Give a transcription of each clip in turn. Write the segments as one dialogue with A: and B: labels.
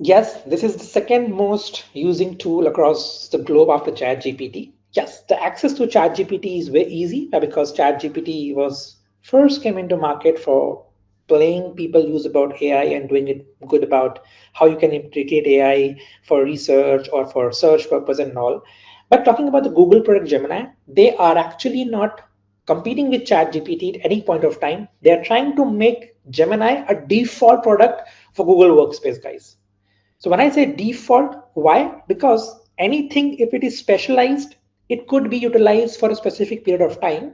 A: Yes, this is the second most using tool across the globe after ChatGPT. Yes, the access to ChatGPT is very easy because ChatGPT was first came into market for playing people use about AI and doing it good about how you can integrate AI for research or for search purpose and all. But talking about the Google product Gemini, they are actually not competing with ChatGPT at any point of time. They are trying to make Gemini a default product for Google Workspace, guys. So when I say default, why? Because anything, if it is specialized, it could be utilized for a specific period of time,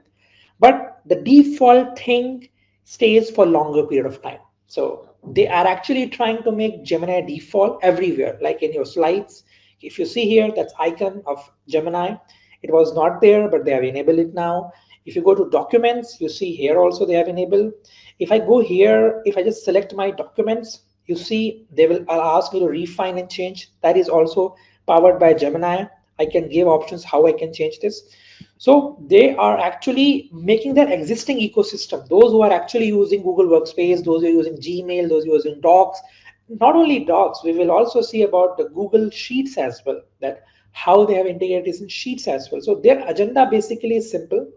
A: but the default thing stays for longer period of time. So they are actually trying to make Gemini default everywhere, like in your slides. If you see here, that's icon of Gemini. It was not there, but they have enabled it now. If you go to documents, you see here also they have enabled. If I go here, if I just select my documents, you see they will ask me to refine and change. That is also powered by Gemini. I can give options how I can change this. So they are actually making their existing ecosystem. Those who are actually using Google Workspace, those who are using Gmail, those who are using Docs, not only Docs, we will also see about the Google Sheets as well, that how they have integrated this in Sheets as well. So their agenda basically is simple: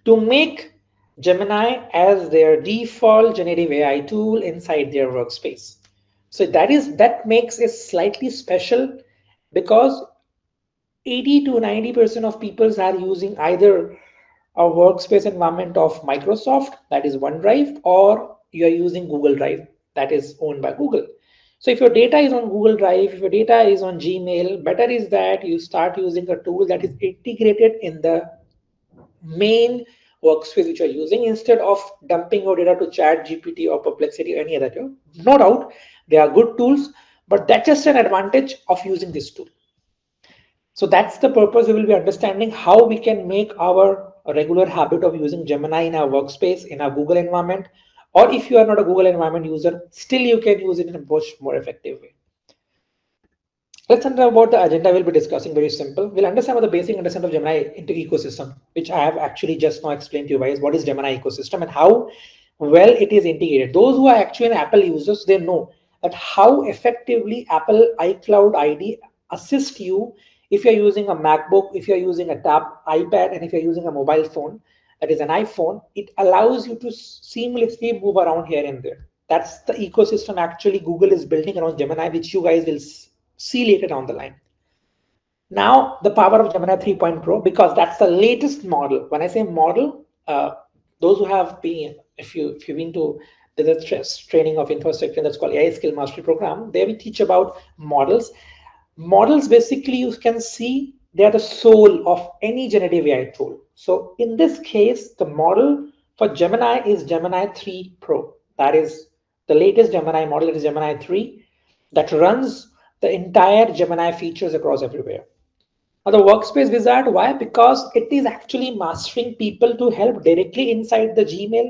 A: to make Gemini as their default generative AI tool inside their workspace. So that makes it slightly special because 80 to 90% of people are using either a workspace environment of Microsoft, that is OneDrive, or you are using Google Drive, that is owned by Google. So if your data is on Google Drive, if your data is on Gmail, better is that you start using a tool that is integrated in the main workspace which you're using instead of dumping your data to chat GPT or perplexity or any other tool. No doubt they are good tools, but that's just an advantage of using this tool. So that's the purpose. We will be understanding how we can make our regular habit of using Gemini in our workspace, in our Google environment, or if you are not a Google environment user, still you can use it in a much more effective way. Let's understand about the agenda we'll be discussing. Very simple. We'll understand about the basic understanding of Gemini into ecosystem, which I have actually just now explained to you guys. What is Gemini ecosystem and how well it is integrated. Those who are actually an Apple users, they know that how effectively Apple iCloud ID assist you if you're using a MacBook, if you're using a tab iPad, and if you're using a mobile phone, that is an iPhone. It allows you to seamlessly move around here and there. That's the ecosystem actually Google is building around Gemini, which you guys will see later down the line. Now, the power of Gemini 3.0 Pro, because that's the latest model. When I say model, those who have been, if you've been to the training of InfosecTrain that's called AI Skill Mastery Program, there we teach about models. Models basically you can see they are the soul of any generative AI tool. So in this case, the model for Gemini is Gemini 3 Pro. That is the latest Gemini model. It is Gemini 3 that runs the entire Gemini features across everywhere. Now the Workspace Wizard, why? Because it is actually mastering people to help directly inside the Gmail,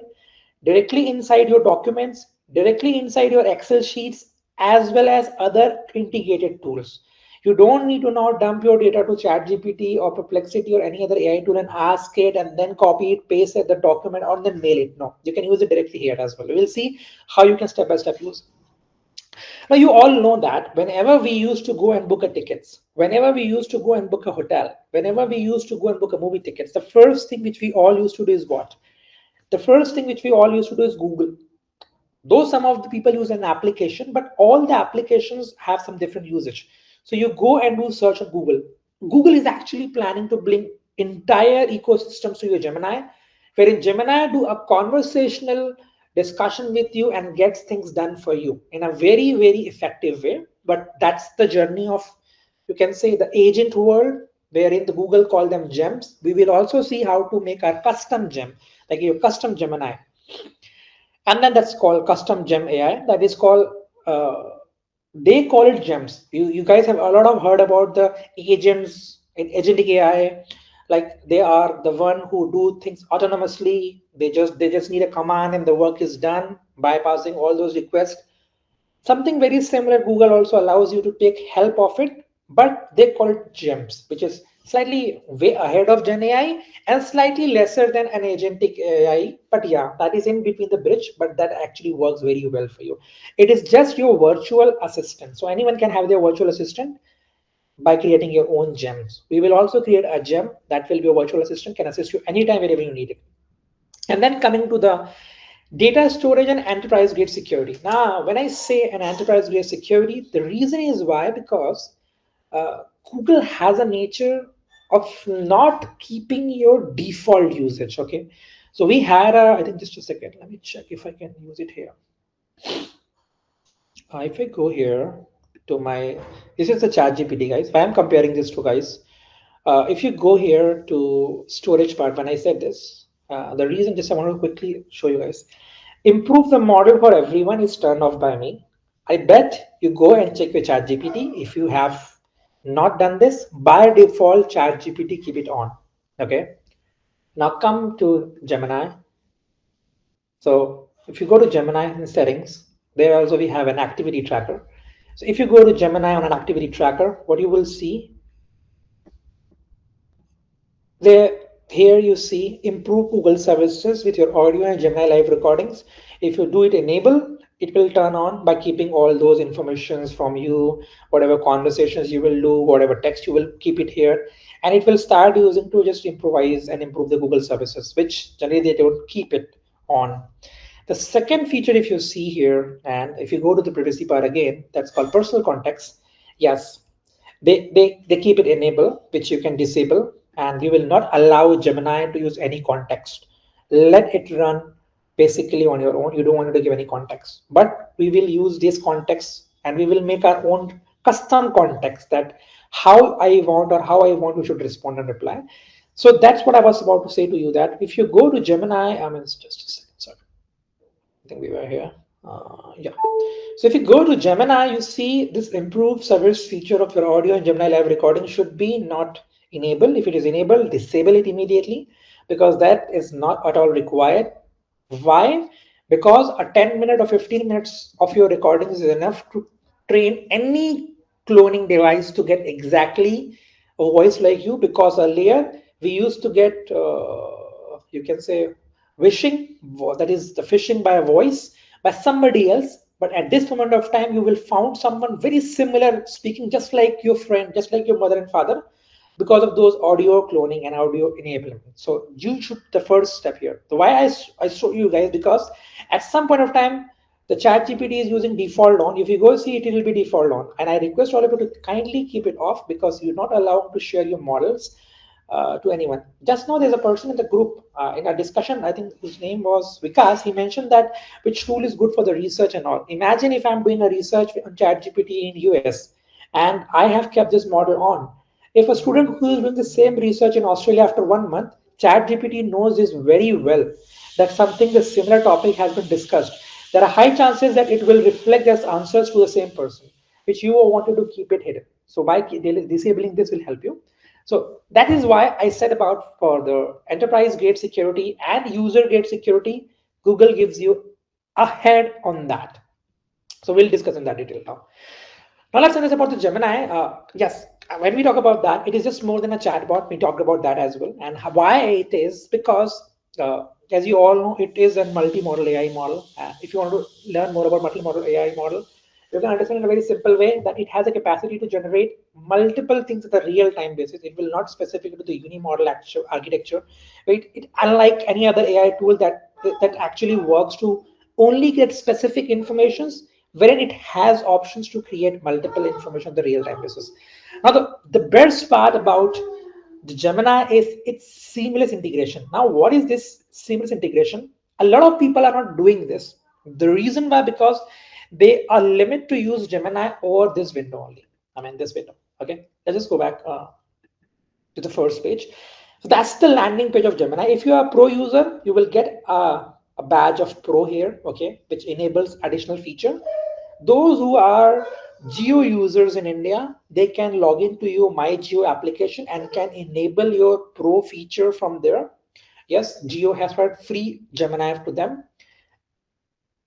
A: directly inside your documents, directly inside your Excel sheets, as well as other integrated tools. You don't need to now dump your data to ChatGPT or Perplexity or any other AI tool and ask it and then copy it, paste it, the document, or then mail it. No, you can use it directly here as well. We'll see how you can step by step use. Now, you all know that whenever we used to go and book a tickets, whenever we used to go and book a hotel, whenever we used to go and book a movie tickets, the first thing which we all used to do is what? The first thing which we all used to do is Google. Though some of the people use an application, but all the applications have some different usage. So you go and do search on Google. Google is actually planning to bring entire ecosystems to your Gemini, wherein Gemini do a conversational discussion with you and gets things done for you in a very, very effective way. But that's the journey of, you can say, the agent world, wherein the Google call them gems. We will also see how to make our custom gem, like your custom Gemini, and then that's called custom gem AI. That is called they call it gems. You guys have a lot of heard about the agents in agentic AI, like they are the one who do things autonomously. They just need a command and the work is done, bypassing all those requests. Something very similar, Google also allows you to take help of it, but they call it gems, which is slightly way ahead of Gen AI and slightly lesser than an agentic AI. But yeah, that is in between the bridge, but that actually works very well for you. It is just your virtual assistant. So anyone can have their virtual assistant by creating your own gems. We will also create a gem that will be a virtual assistant, can assist you anytime, wherever you need it. And then coming to the data storage and enterprise grade security. Now, when I say an enterprise grade security, the reason is why, because Google has a nature of not keeping your default usage. Okay, so we had I think just a second, let me check if I can use it here. If I go here to my, this is the ChatGPT, guys. If I am comparing this to, guys, if you go here to storage part, when I said this, the reason, just I want to quickly show you guys. Improve the model for everyone is turned off by me. I bet you go and check your ChatGPT. If you have not done this, by default, ChatGPT keep it on. Okay. Now come to Gemini. So if you go to Gemini in settings, there also we have an activity tracker. So if you go to Gemini on an activity tracker, what you will see there, here you see improve Google services with your audio and Gemini live recordings. If you do it enable, it will turn on by keeping all those informations from you, whatever conversations you will do, whatever text you will keep it here, and it will start using to just improvise and improve the Google services, which generally they don't keep it on. The second feature, if you see here, and if you go to the privacy part again, that's called personal context. Yes, they keep it enable, which you can disable, and we will not allow Gemini to use any context. Let it run basically on your own. You don't want to give any context, but we will use this context and we will make our own custom context that how I want or how I want we should respond and reply. So that's what I was about to say to you, that if you go to Gemini, I mean, just a second, sorry. I think we were here. Yeah. So if you go to Gemini, you see this improved service feature of your audio and Gemini live recording should be not enabled. If it is enabled, disable it immediately, because that is not at all required. Why? Because a 10-minute or 15 minutes of your recordings is enough to train any cloning device to get exactly a voice like you, because earlier we used to get, you can say, wishing, that is the phishing by a voice by somebody else. But at this moment of time, you will found someone very similar speaking just like your friend, just like your mother and father, because of those audio cloning and audio enablement. So you should, the first step here. The why I show you guys, because at some point of time, the chat GPT is using default on. If you go see it, it will be default on. And I request all of you to kindly keep it off, because you're not allowed to share your models to anyone. Just know there's a person in the group in a discussion, I think his name was Vikas. He mentioned that which tool is good for the research and all. Imagine if I'm doing a research on ChatGPT in US and I have kept this model on. If a student who is doing the same research in Australia after 1 month, ChatGPT knows this very well, that something the similar topic has been discussed. There are high chances that it will reflect as answers to the same person, which you wanted to keep it hidden. So by disabling this will help you. So that is why I said about for the enterprise grade security and user grade security, Google gives you ahead on that. So we'll discuss in that detail now. Now let's understand about the Gemini. Yes, when we talk about that, it is just more than a chatbot. We talked about that as well, and why it is, because as you all know, it is a multimodal AI model. If you want to learn more about multimodal AI model, you can understand in a very simple way that it has a capacity to generate multiple things at a real-time basis. It will not specific to the unimodal architecture. Unlike any other AI tool that actually works to only get specific informations, wherein it has options to create multiple information on the real-time basis. Now, the best part about the Gemini is its seamless integration. Now, what is this seamless integration? A lot of people are not doing this. The reason why, because they are limited to use Gemini over this window only. I mean, this window. Okay, let's just go back to the first page. So that's the landing page of Gemini. If you are a pro user, you will get a badge of pro here, okay, which enables additional feature. Those who are Geo users in India, they can log into your My Geo application and can enable your pro feature from there. Yes, Geo has provided free Gemini to them,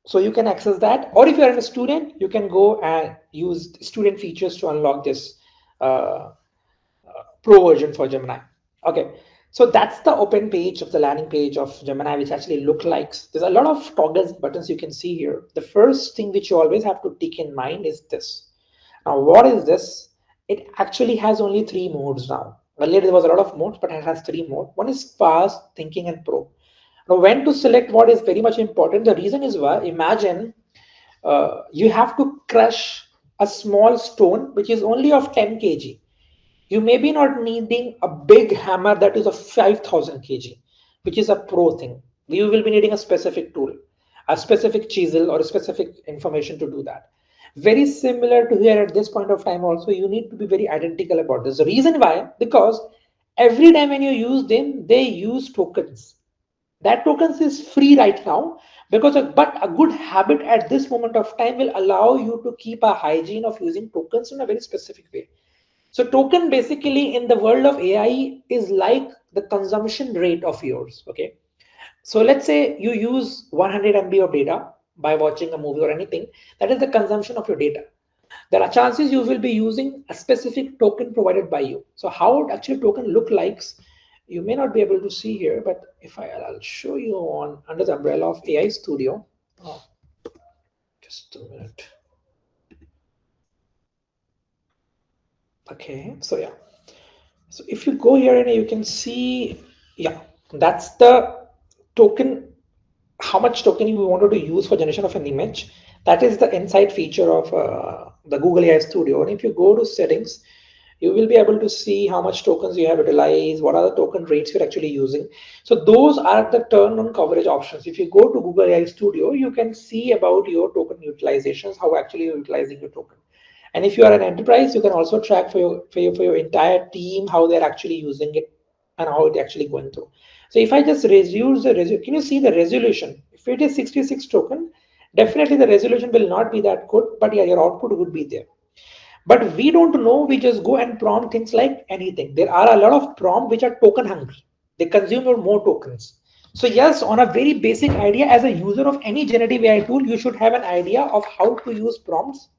A: so you can access that. Or if you are a student, you can go and use student features to unlock this pro version for Gemini. Okay, so that's the open page of the landing page of Gemini, which actually look like there's a lot of toggles buttons you can see here. The first thing which you always have to take in mind is this. Now, what is this? It actually has only 3 modes now. Earlier there was a lot of modes, but it has 3 modes. One is fast, thinking, and pro. Now, when to select what is very much important. The reason is why, imagine you have to crush a small stone which is only of 10 kg. You may be not needing a big hammer that is of 5,000 kg, which is a pro thing. You will be needing a specific tool, a specific chisel, or a specific information to do that. Very similar to here at this point of time also, you need to be very identical about this. The reason why, because every time when you use them, they use tokens. That tokens is free right now, because but a good habit at this moment of time will allow you to keep a hygiene of using tokens in a very specific way. So token basically in the world of AI is like the consumption rate of yours. Okay. So let's say you use 100 MB of data by watching a movie or anything. That is the consumption of your data. There are chances you will be using a specific token provided by you. So how actually token look like, you may not be able to see here, but if I'll show you on under the umbrella of AI Studio. Oh, just a minute. Okay, so yeah. So if you go here and you can see, yeah, that's the token, how much token you wanted to use for generation of an image. That is the inside feature of the Google AI Studio. And if you go to settings, you will be able to see how much tokens you have utilized, what are the token rates you're actually using. So those are the turn on coverage options. If you go to Google AI Studio, you can see about your token utilizations, how actually you're utilizing your token. And if you are an enterprise, you can also track for your entire team how they're actually using it and how it's actually going through. So if I just reduce the resolution, can you see the resolution? If it is 66 token, definitely the resolution will not be that good, but yeah, your output would be there. But we don't know, we just go and prompt things like anything. There are a lot of prompts which are token hungry. They consume more tokens. So yes, on a very basic idea, as a user of any generative AI tool, you should have an idea of how to use prompts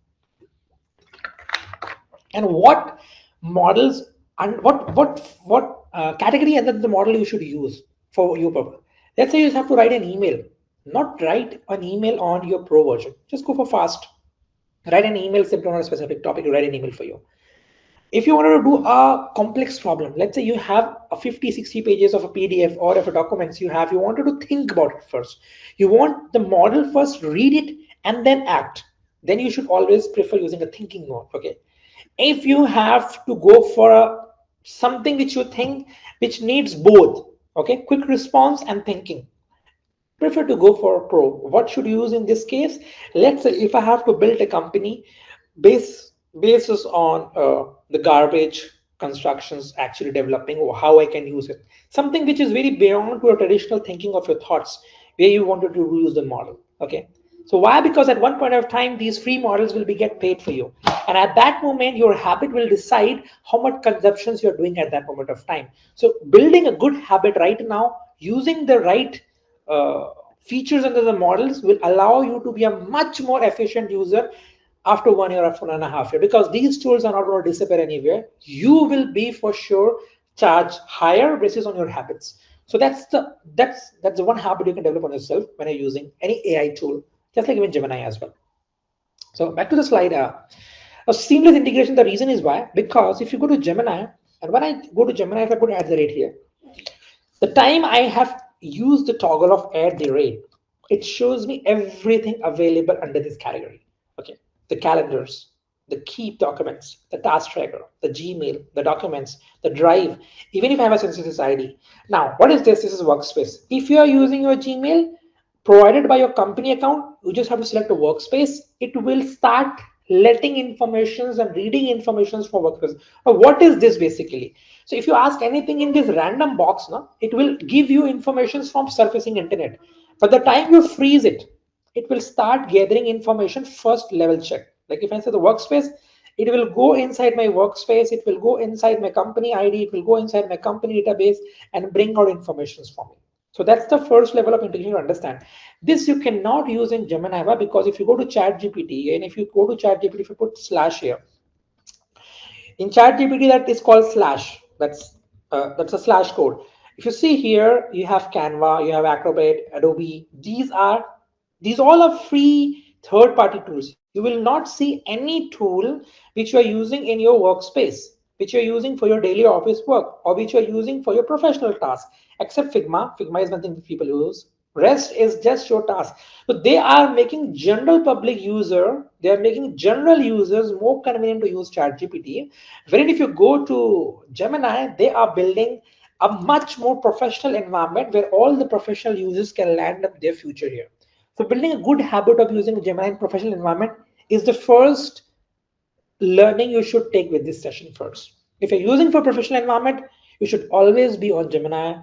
A: and what models and what category and then the model you should use for your purpose. Let's say you have to write an email, not write an email on your pro version. Just go for fast. Write an email simply on a specific topic. Write an email for you. If you wanted to do a complex problem, let's say you have a 50-60 pages of a PDF or of a documents you wanted to think about it first. You want the model first read it and then act. Then you should always prefer using a thinking mode. Okay. If you have to go for something which you think which needs both, okay, quick response and thinking, prefer to go for a pro. What should you use in this case? Let's say if I have to build a company basis on the garbage constructions actually developing, or how I can use it, something which is very beyond your traditional thinking of your thoughts, where you wanted to use the model. Okay, so why? Because at one point of time these free models will be get paid for you, and at that moment your habit will decide how much consumptions you're doing at that moment of time. So building a good habit right now, using the right uh, features under the models, will allow you to be a much more efficient user after 1 year or 1.5 years, because these tools are not going to disappear anywhere. You will be for sure charged higher basis on your habits. So that's the one habit you can develop on yourself when you're using any AI tool, just like even Gemini as well. So back to the slide. A seamless integration. The reason is why, because if you go to Gemini, and when I go to Gemini, if I put at the rate here, the time I have used the toggle of add the rate, it shows me everything available under this category. Okay, the calendars, the keep documents, the task tracker, the Gmail, the documents, the drive, even if I have a census ID. Now, what is this? This is Workspace. If you are using your Gmail provided by your company account, you just have to select a Workspace. It will start letting informations and reading informations from Workspace. Now, what is this basically? So if you ask anything in this random box, no, it will give you informations from surfacing internet. But the time you freeze it, it will start gathering information first level check. Like if I say the Workspace, it will go inside my Workspace, it will go inside my company ID, it will go inside my company database and bring out informations for me. So that's the first level of integration to understand. This you cannot use in Gemini, because if you go to ChatGPT, and if you go to ChatGPT, if you put slash here, in ChatGPT that is called slash. that's a slash code. If you see here, you have Canva, you have Acrobat, Adobe. These all are free third-party tools. You will not see any tool which you are using in your workspace, which you're using for your daily office work, or which you're using for your professional task, except Figma. Figma is one thing people use. Rest is just your task. So they are making general public user, they are making general users more convenient to use ChatGPT. Wherein if you go to Gemini, they are building a much more professional environment where all the professional users can land up their future here. So building a good habit of using Gemini in professional environment is the first learning you should take with this session first. If you're using for professional environment, you should always be on Gemini,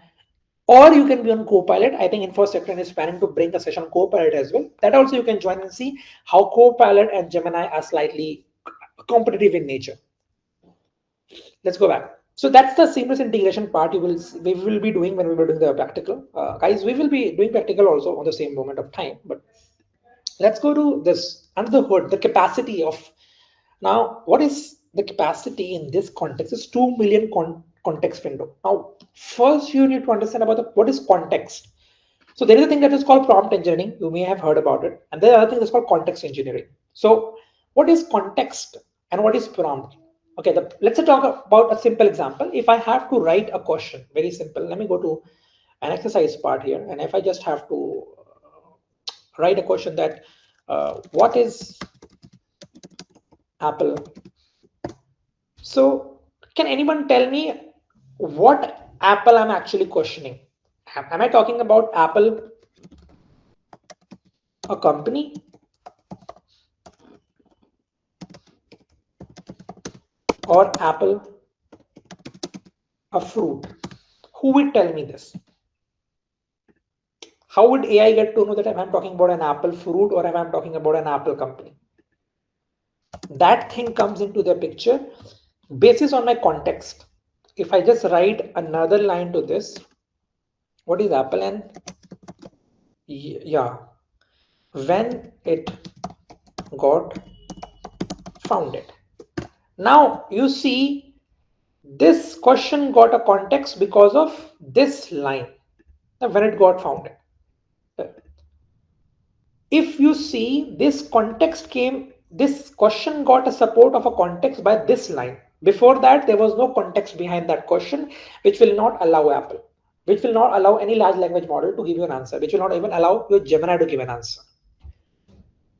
A: or you can be on Copilot. I think InfosecTrain is planning to bring a session on Copilot as well. That also you can join and see how Copilot and Gemini are slightly competitive in nature. Let's go back. So that's the seamless integration part we will be doing when we were doing the practical. Guys, we will be doing practical also on the same moment of time. But let's go to this under the hood, the capacity of. Now, what is the capacity in this context? It's 2 million context window. Now, first you need to understand about what is context. So there is a thing that is called prompt engineering. You may have heard about it. And there are other thing that's called context engineering. So what is context and what is prompt? Okay, let's talk about a simple example. If I have to write a question, very simple. Let me go to an exercise part here. And if I just have to write a question that what is Apple? So can anyone tell me what Apple I'm actually questioning? Am I talking about Apple, a company, or Apple, a fruit? Who would tell me this? How would AI get to know that if I'm talking about an Apple fruit or if I'm talking about an Apple company? That thing comes into the picture basis on my context. If I just write another line to this, what is Apple? And yeah, when it got founded. Now you see this question got a context because of this line, when it got founded. If you see this context came, this question got a support of a context by this line. Before that, there was no context behind that question, which will not allow Apple, which will not allow any large language model to give you an answer, which will not even allow your Gemini to give an answer.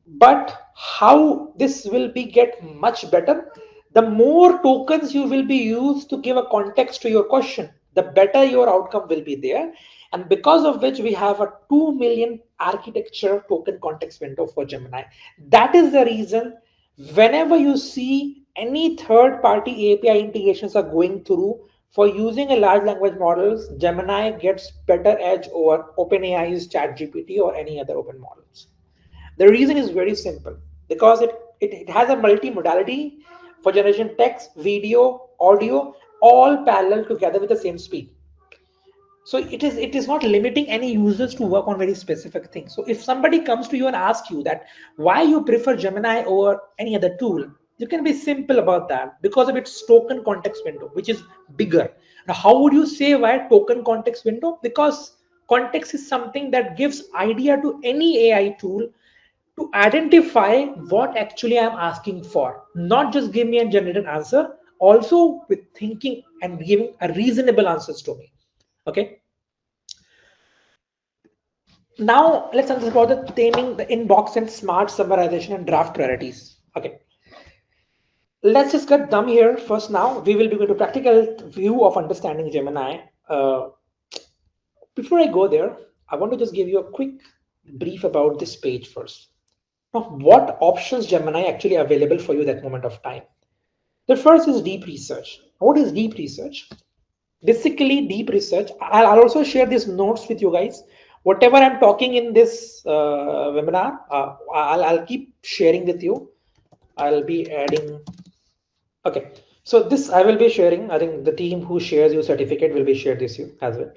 A: But how this will be get much better, the more tokens you will be used to give a context to your question, the better your outcome will be there. And because of which we have a 2 million architecture token context window for Gemini. That is the reason whenever you see any third party API integrations are going through for using a large language models, Gemini gets better edge over OpenAI's ChatGPT or any other open models. The reason is very simple, because it has a multi-modality for generation text, video, audio, all parallel together with the same speed. So it is not limiting any users to work on very specific things. So if somebody comes to you and asks you that why you prefer Gemini over any other tool, you can be simple about that because of its token context window, which is bigger. Now, how would you say why token context window? Because context is something that gives idea to any AI tool to identify what actually I'm asking for, not just give me a generated answer, also with thinking and giving a reasonable answers to me. Okay. Now let's understand about the theming, the inbox and smart summarization and draft priorities. Okay. Let's just get dumb here first. Now we will be going to practical view of understanding Gemini. Before I go there, I want to just give you a quick brief about this page first. Now, what options Gemini actually available for you at that moment of time? The first is deep research. What is deep research? Basically, deep research. I'll also share these notes with you guys. Whatever I'm talking in this webinar, I'll keep sharing with you. I'll be adding. Okay, so this I will be sharing. I think the team who shares your certificate will be shared this you as well.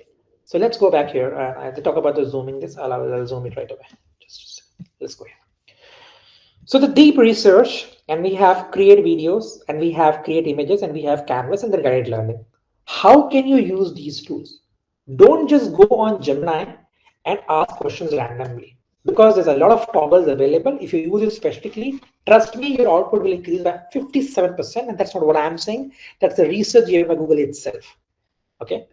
A: So let's go back here. I have to talk about the zooming this. I'll zoom it right away. Just let's go here. So the deep research, and we have create videos, and we have create images, and we have canvas and the guided learning. How can you use these tools? Don't just go on Gemini and ask questions randomly, because there's a lot of toggles available. If you use it specifically, trust me, your output will increase by 57%. And that's not what I'm saying. That's the research given by Google itself. Okay.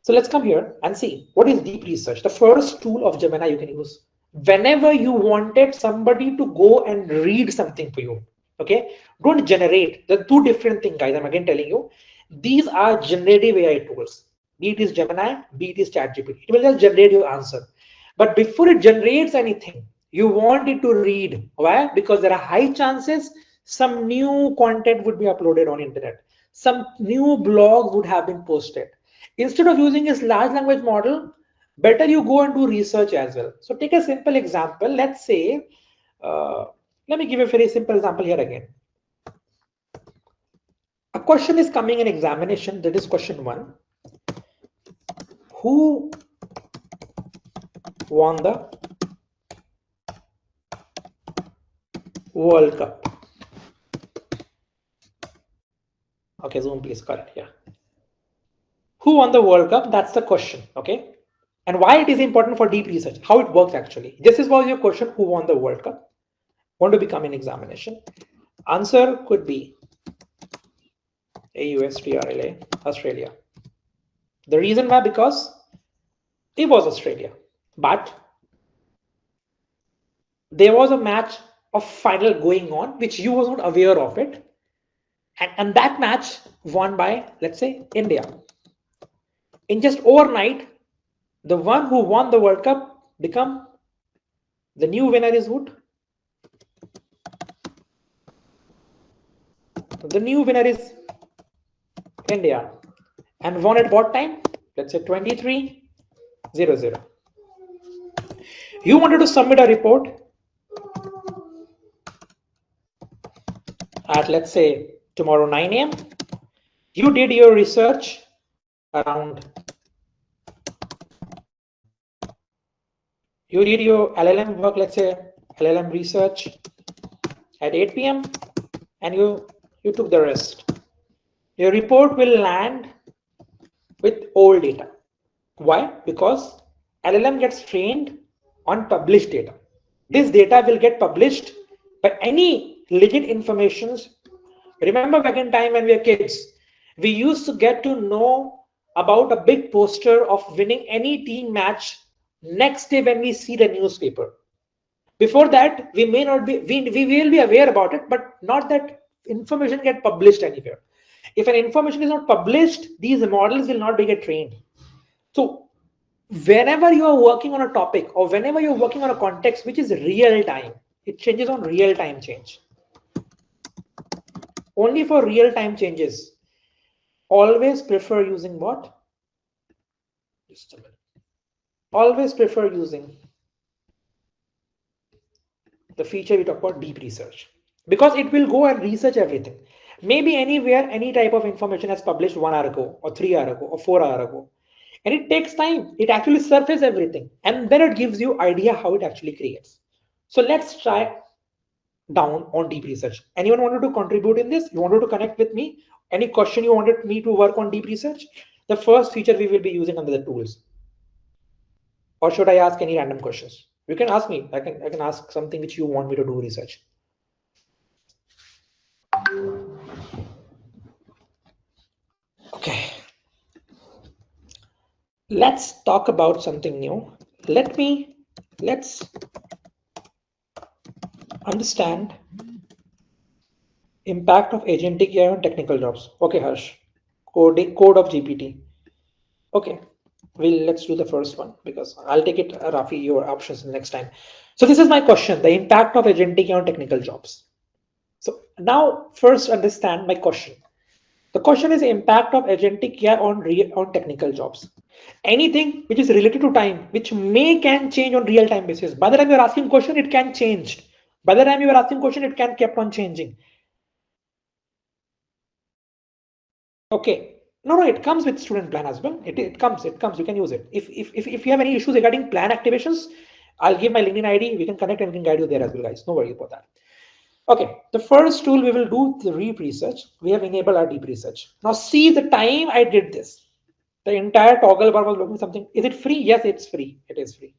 A: So let's come here and see what is deep research. The first tool of Gemini you can use whenever you wanted somebody to go and read something for you. Okay, don't generate. There are two different things, guys. I'm again telling you, these are generative AI tools. Be it is Gemini, be it is ChatGPT. It will just generate your answer. But before it generates anything, you want it to read. Why? Because there are high chances some new content would be uploaded on internet. Some new blog would have been posted. Instead of using this large language model, better you go and do research as well. So take a simple example. Let's say, let me give a very simple example here again. A question is coming in examination. That is question 1. Who won the World Cup? Okay, zoom please, correct. Yeah. Who won the World Cup? That's the question. Okay. And why it is important for deep research, how it works actually. This is was your question, who won the World Cup? Want to become in examination. Answer could be 𝗪𝗧𝗲𝗕𝗀𝗃, Australia. The reason why, because it was Australia. But there was a match of final going on, which you was not aware of it. And that match won by, let's say, India. In just overnight, the one who won the World Cup become the new winner is what? The new winner is India. And won at what time? Let's say 23:00. You wanted to submit a report at, let's say, tomorrow 9 a.m. You did your research around, you did your LLM work, let's say LLM research at 8 p.m. and you took the rest. Your report will land with old data. Why? Because LLM gets trained on published data. This data will get published by any legit informations. Remember back in time when we were kids, we used to get to know about a big poster of winning any team match next day when we see the newspaper. Before that, we may not be, we will be aware about it, but not that information get published anywhere. If an information is not published, these models will not be get trained. So whenever you are working on a topic or whenever you're working on a context which is real time, it changes on real time change. Only for real time changes. Always prefer using what? Just a minute. Always prefer using the feature we talk about, deep research, because it will go and research everything. Maybe anywhere, any type of information has published 1 hour ago or 3 hours ago or 4 hours ago. And it takes time. It actually surfaces everything. And then it gives you idea how it actually creates. So let's try down on deep research. Anyone wanted to contribute in this? You wanted to connect with me? Any question you wanted me to work on deep research? The first feature we will be using under the tools. Or should I ask any random questions? You can ask me. I can ask something which you want me to do research. Okay. Let's talk about something new. Let's understand impact of agentic AI on technical jobs. Okay, Harsh. Code of GPT. Okay. Let's do the first one, because I'll take it, Rafi, your options next time. So this is my question, the impact of agentic AI on technical jobs. So now first understand my question. The question is impact of agentic AI on technical jobs. Anything which is related to time, which can change on real time basis. By the time you're asking question, it can change. By the time you are asking question, it can keep on changing. Okay. No, it comes with student plan as well. It comes. You can use it. If you have any issues regarding plan activations, I'll give my LinkedIn ID. We can connect and we can guide you there as well, guys. No worry about that. Okay, the first tool we will do the deep research. We have enabled our deep research. Now see the time I did this. The entire toggle bar was looking something. Is it free? Yes, it's free. It is free.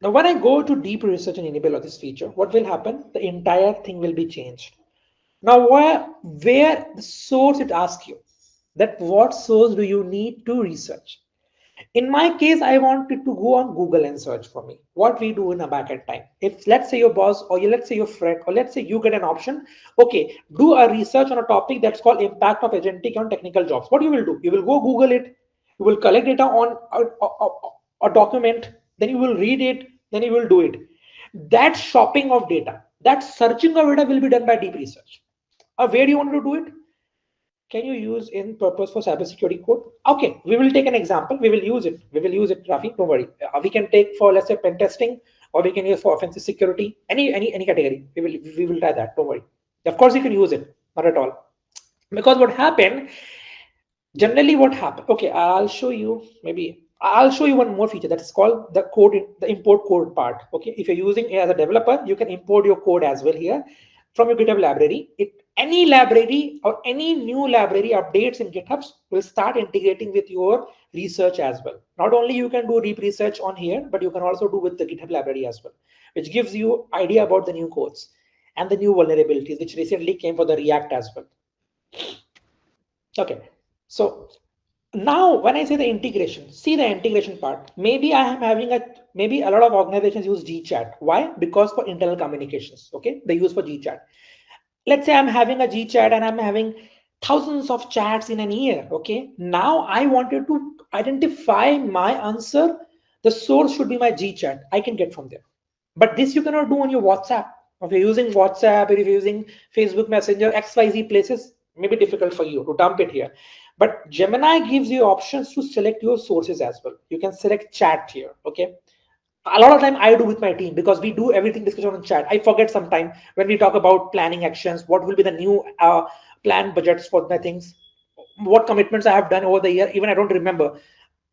A: Now when I go to deep research and enable this feature, what will happen? The entire thing will be changed. Now where the source it asks you that what source do you need to research? In my case, I wanted to go on Google and search for me. What we do in a backend time. If let's say your boss or let's say your friend or let's say you get an option, okay, do a research on a topic that's called impact of agentic on technical jobs. What you will do? You will go Google it. You will collect data on a document. Then you will read it. Then you will do it. That shopping of data, that searching of data will be done by deep research. Where do you want to do it? Can you use in purpose for cybersecurity code? Okay, we will take an example. We will use it. We will use it, Rafi. Don't worry. We can take for let's say pen testing, or we can use for offensive security. Any category. We will try that. Don't worry. Of course, you can use it. Not at all. Because what happened? Generally, what happened? Okay, I'll show you. Maybe I'll show you one more feature that is called the code, the import code part. Okay, if you're using it as a developer, you can import your code as well here from your GitHub library. Any library or any new library updates in GitHub will start integrating with your research as well. Not only you can do deep research on here, but you can also do with the GitHub library as well, which gives you idea about the new codes and the new vulnerabilities, which recently came for the React as well. Okay, so now when I say the integration, see the integration part. Maybe I am having maybe a lot of organizations use GChat. Why? Because for internal communications. Okay, they use for GChat. Let's say I'm having a GChat and I'm having thousands of chats in an year. Okay, now I wanted to identify my answer. The source should be my GChat. I can get from there. But this you cannot do on your WhatsApp. If you're using WhatsApp, or if you're using Facebook Messenger, XYZ places, may be difficult for you to dump it here. But Gemini gives you options to select your sources as well. You can select chat here. Okay. A lot of time I do with my team because we do everything discussion on chat. I forget sometime when we talk about planning actions, what will be the new plan budgets for my things, what commitments I have done over the year. Even I don't remember.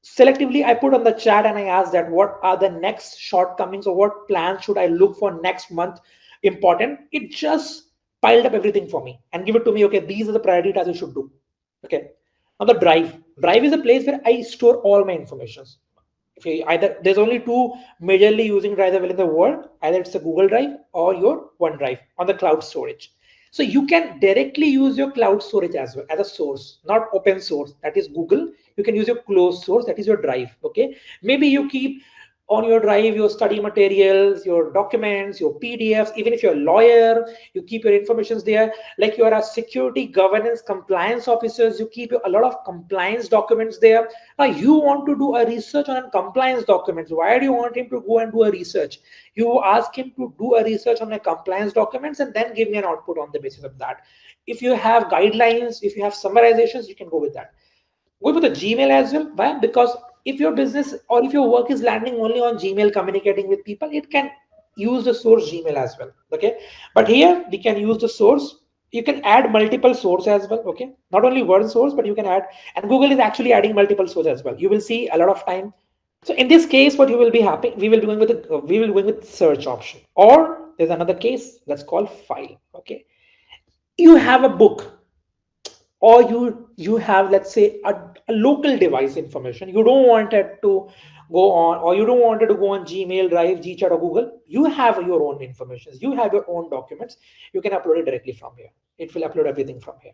A: Selectively, I put on the chat and I ask that what are the next shortcomings or what plans should I look for next month important. It just piled up everything for me and give it to me. Okay, these are the priority tasks you should do. Okay. Now the drive is a place where I store all my informations. If you, either there's only two majorly using drives in the world, either it's a Google Drive or your OneDrive on the cloud storage. So you can directly use your cloud storage as well as a source, not open source, that is Google. You can use your closed source, that is your drive. Okay, maybe you keep on your drive your study materials, your documents, your PDFs. Even if you're a lawyer, you keep your informations there. Like you are a security governance compliance officers, you keep a lot of compliance documents there. Now you want to do a research on compliance documents. Why do you want him to go and do a research? You ask him to do a research on the compliance documents and then give me an output on the basis of that. If you have guidelines, if you have summarizations, you can go with that. Go with the Gmail as well. Why? Because if your business or if your work is landing only on Gmail communicating with people, it can use the source Gmail as well. Okay, but here we can use the source. You can add multiple source as well. Okay, not only one source, but you can add, and Google is actually adding multiple source as well. You will see a lot of time. So in this case, what you will be happy, we will be going with we will be going with search option. Or there's another case that's called file. Okay, you have a book or you have, let's say, a local device information. You don't want it to go on, or you don't want it to go on Gmail, Drive, GChat, or Google. You have your own information, you have your own documents. You can upload it directly from here. It will upload everything from here.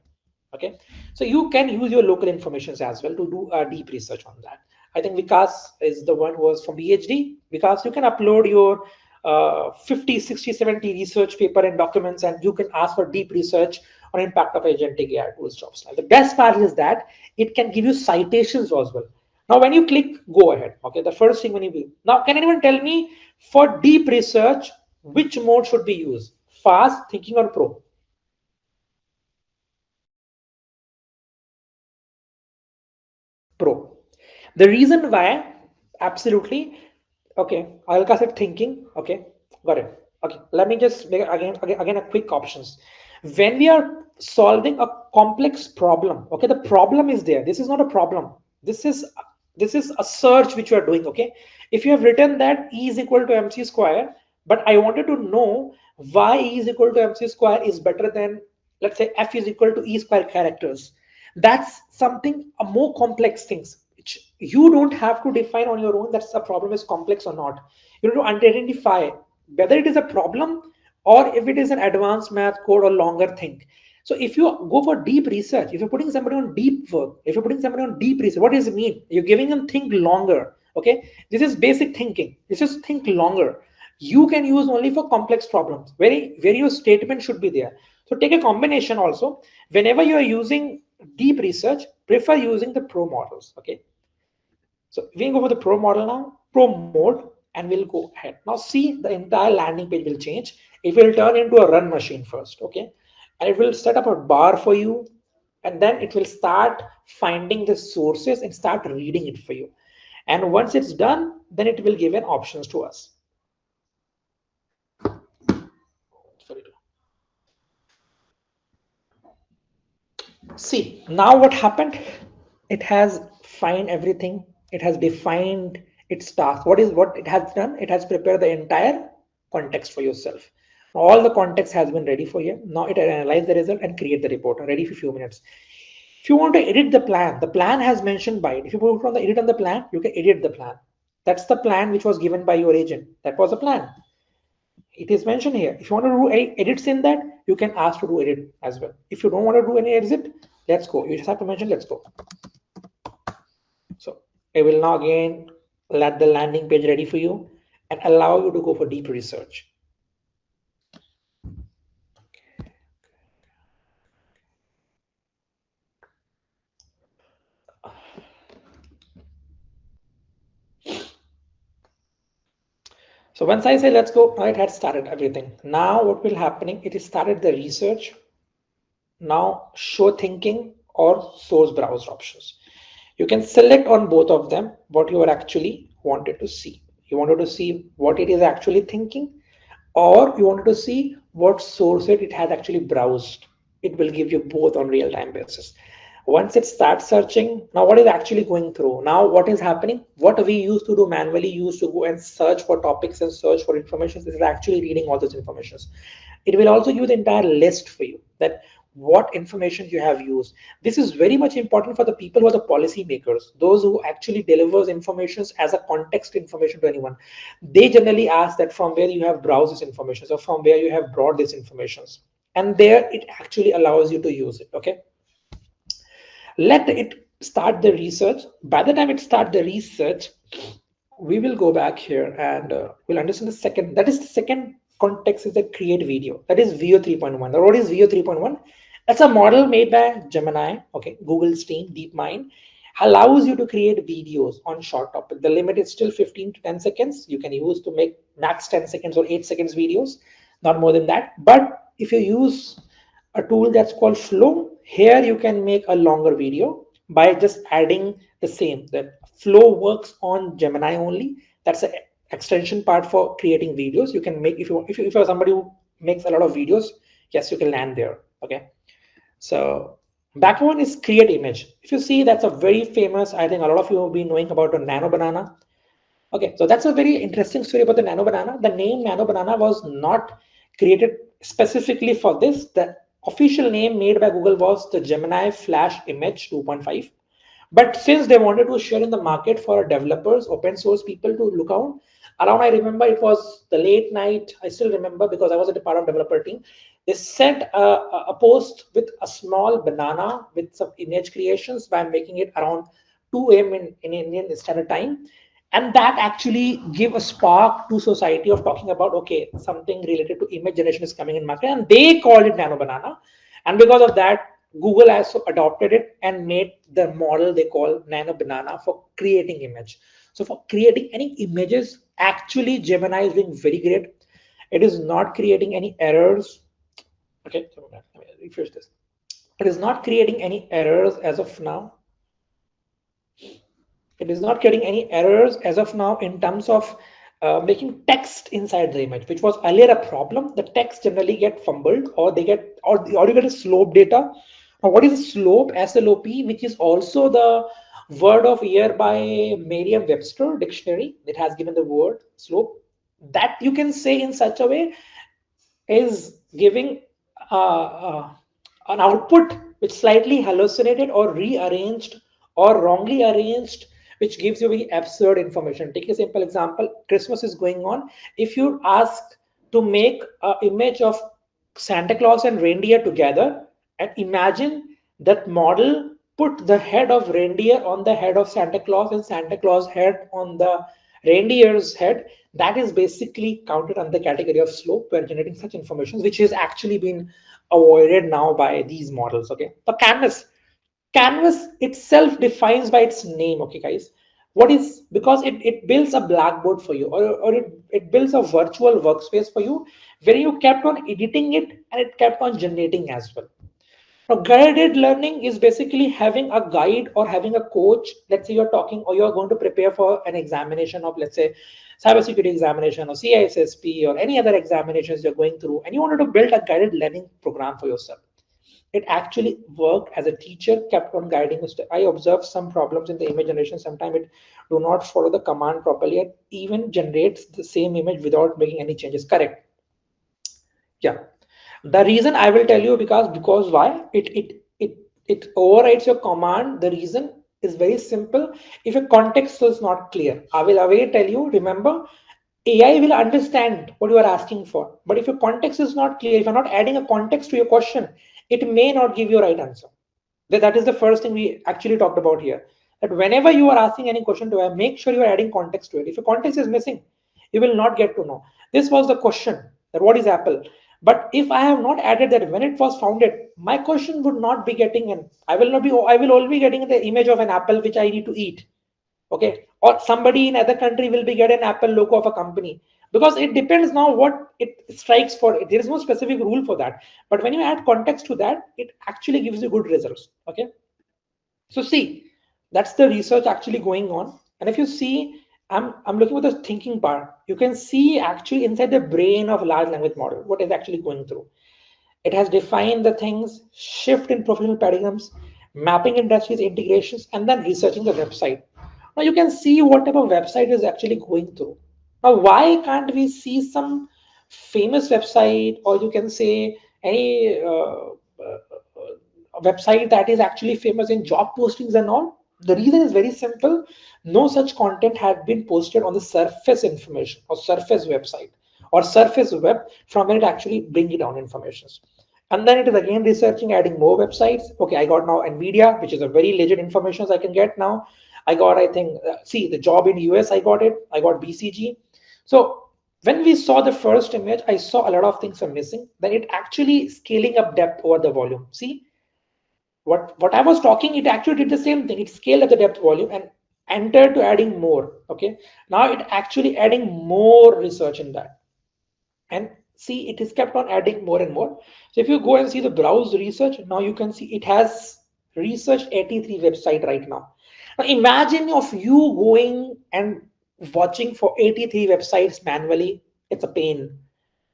A: Okay, so you can use your local information as well to do a deep research on that. I think Vikas is the one who was from PhD. Because you can upload your 50, 60, 70 research paper and documents, and you can ask for deep research on impact of agentic AI tools jobs. Now, the best part is that it can give you citations as well. Now, when you click go ahead, okay, the first thing when you do, now, can anyone tell me for deep research, which mode should be used? Fast, thinking, or pro? Pro. The reason why, absolutely, okay, I'll cast it thinking. Okay, got it. Okay, let me just make again a quick options. When we are solving a complex problem, okay, the problem is there. This is not a problem. This is this is a search which you are doing. Okay, if you have written that E is equal to MC square, but I wanted to know y is equal to mc square is better than, let's say, f is equal to e square characters. That's something a more complex things which you don't have to define on your own. That's the problem is complex or not. You need to identify whether it is a problem or if it is an advanced math code or longer thing. So if you go for deep research, if you're putting somebody on deep work, if you're putting somebody on deep research, what does it mean? You're giving them think longer. Okay, this is basic thinking. This is think longer. You can use only for complex problems where your statement should be there. So take a combination also. Whenever you are using deep research, prefer using the pro models. Okay, so we go for the pro model now, pro mode, and we'll go ahead. Now see, the entire landing page will change. It will turn into a run machine first, okay? And it will set up a bar for you, and then it will start finding the sources and start reading it for you. And once it's done, then it will give an options to us. Sorry. See, now what happened? It has find everything. It has defined its task. What it has done? It has prepared the entire context for yourself. All the context has been ready for you. Now it will analyze the result and create the report. Ready for a few minutes. If you want to edit the plan has mentioned by it. If you put on the edit on the plan, you can edit the plan. That's the plan which was given by your agent. That was the plan. It is mentioned here. If you want to do any edits in that, you can ask to do edit as well. If you don't want to do any edit, let's go. You just have to mention let's go. So I will now again let the landing page ready for you and allow you to go for deep research. So once I say let's go, now it had started everything. Now what will happening? It is started the research. Now show thinking or source browser options. You can select on both of them what you are actually wanted to see. You wanted to see what it is actually thinking, or you wanted to see what source it has actually browsed. It will give you both on real-time basis. Once it starts searching, now what is actually going through? Now what is happening? What we used to do manually, used to go and search for topics and search for information, this is actually reading all those informations. It will also give the entire list for you that what information you have used. This is very much important for the people who are the policy makers, those who actually delivers information as a context information to anyone. They generally ask that from where you have browsed this information or from where you have brought this information, and there it actually allows you to use it. Okay, let it start the research. By the time it start the research, we will go back here and we'll understand the second, that is the second context is the create video. That is 𝗑𝗲 3.1. Now what is 𝗑𝗲 3.1? That's a model made by Gemini, okay, Google's team, DeepMind, allows you to create videos on short topic. The limit is still 15 to 10 seconds. You can use to make max 10 seconds or 8 seconds videos, not more than that. But if you use a tool that's called Flow, here you can make a longer video by just adding the same. That Flow works on Gemini only. That's an extension part for creating videos. You can make, if you're somebody who makes a lot of videos, yes, you can land there. Okay, so back one is create image. If you see, that's a very famous, I think a lot of you have been knowing about a nano banana. Okay, so that's a very interesting story about the nano banana. The name nano banana was not created specifically for this. The official name made by Google was the Gemini Flash Image 2.5. But since they wanted to share in the market for developers, open source people to look out, around, I remember it was the late night, I still remember because I was at a part of developer team. They sent a post with a small banana with some image creations by making it around 2 a.m. in Indian Standard Time. And that actually gave a spark to society of talking about, okay, something related to image generation is coming in market, and they called it nano banana. And because of that, Google also adopted it and made the model they call nano banana for creating image. So for creating any images, actually Gemini is doing very great. It is not creating any errors. Okay, so let me refresh this. It is not creating any errors as of now. It is not getting any errors as of now in terms of making text inside the image, which was earlier a problem. The text generally get fumbled, or they get, or you get a slope data. Now, what is slope? SLOP, which is also the word of year by Merriam-Webster dictionary. It has given the word slope. That you can say in such a way, is giving an output which slightly hallucinated or rearranged or wrongly arranged, which gives you very absurd information. Take a simple example. Christmas is going on. If you ask to make an image of Santa Claus and reindeer together, and imagine that model put the head of reindeer on the head of Santa Claus and Santa Claus head on the reindeer's head, that is basically counted under the category of slope. We're generating such information, which has actually been avoided now by these models. Okay, the canvas itself defines by its name. Okay, guys, what is, because it builds a blackboard for you, or it builds a virtual workspace for you where you kept on editing it and it kept on generating as well. Now, guided learning is basically having a guide or having a coach. Let's say you're talking or you're going to prepare for an examination of, let's say, cybersecurity examination or CISSP or any other examinations you're going through, and you wanted to build a guided learning program for yourself. It actually worked as a teacher, kept on guiding us. I observed some problems in the image generation. Sometimes it do not follow the command properly. It even generates the same image without making any changes. Correct. Yeah. The reason I will tell you, because why it overrides your command. The reason is very simple. If a context is not clear, I will away tell you. Remember, AI will understand what you are asking for. But if your context is not clear, if you're not adding a context to your question, it may not give you a right answer. That is the first thing we actually talked about here. That whenever you are asking any question to AI, make sure you are adding context to it. If your context is missing, you will not get to know. This was the question, that what is Apple? But if I have not added that when it was founded, my question would not be getting in. I will only be getting the image of an apple which I need to eat. Okay, or somebody in other country will be get an Apple logo of a company, because it depends now what it strikes for. There is no specific rule for that, but when you add context to that, it actually gives you good results. Okay, so see, that's the research actually going on. And if you see, I'm looking at the thinking part. You can see actually inside the brain of large language model what is actually going through. It has defined the things, shift in professional paradigms, mapping industries, integrations, and then researching the website. Now you can see what type of website is actually going through. Now, why can't we see some famous website, or you can say any a website that is actually famous in job postings and all? The reason is very simple. No such content had been posted on the surface information or surface website or surface web from where it actually bring it down information. And then it is again researching, adding more websites. Okay, I got now NVIDIA, which is a very legit information I can get now. I got, I think, see the job in US, I got it. I got BCG. So when we saw the first image, I saw a lot of things are missing. Then it actually scaling up depth over the volume. See, what I was talking, it actually did the same thing. It scaled up the depth volume and entered to adding more. Okay, now it actually adding more research in that, and see it is kept on adding more and more. So if you go and see the browse research, now you can see it has researched 83 website right now. Now imagine of you going and watching for 83 websites manually. It's a pain,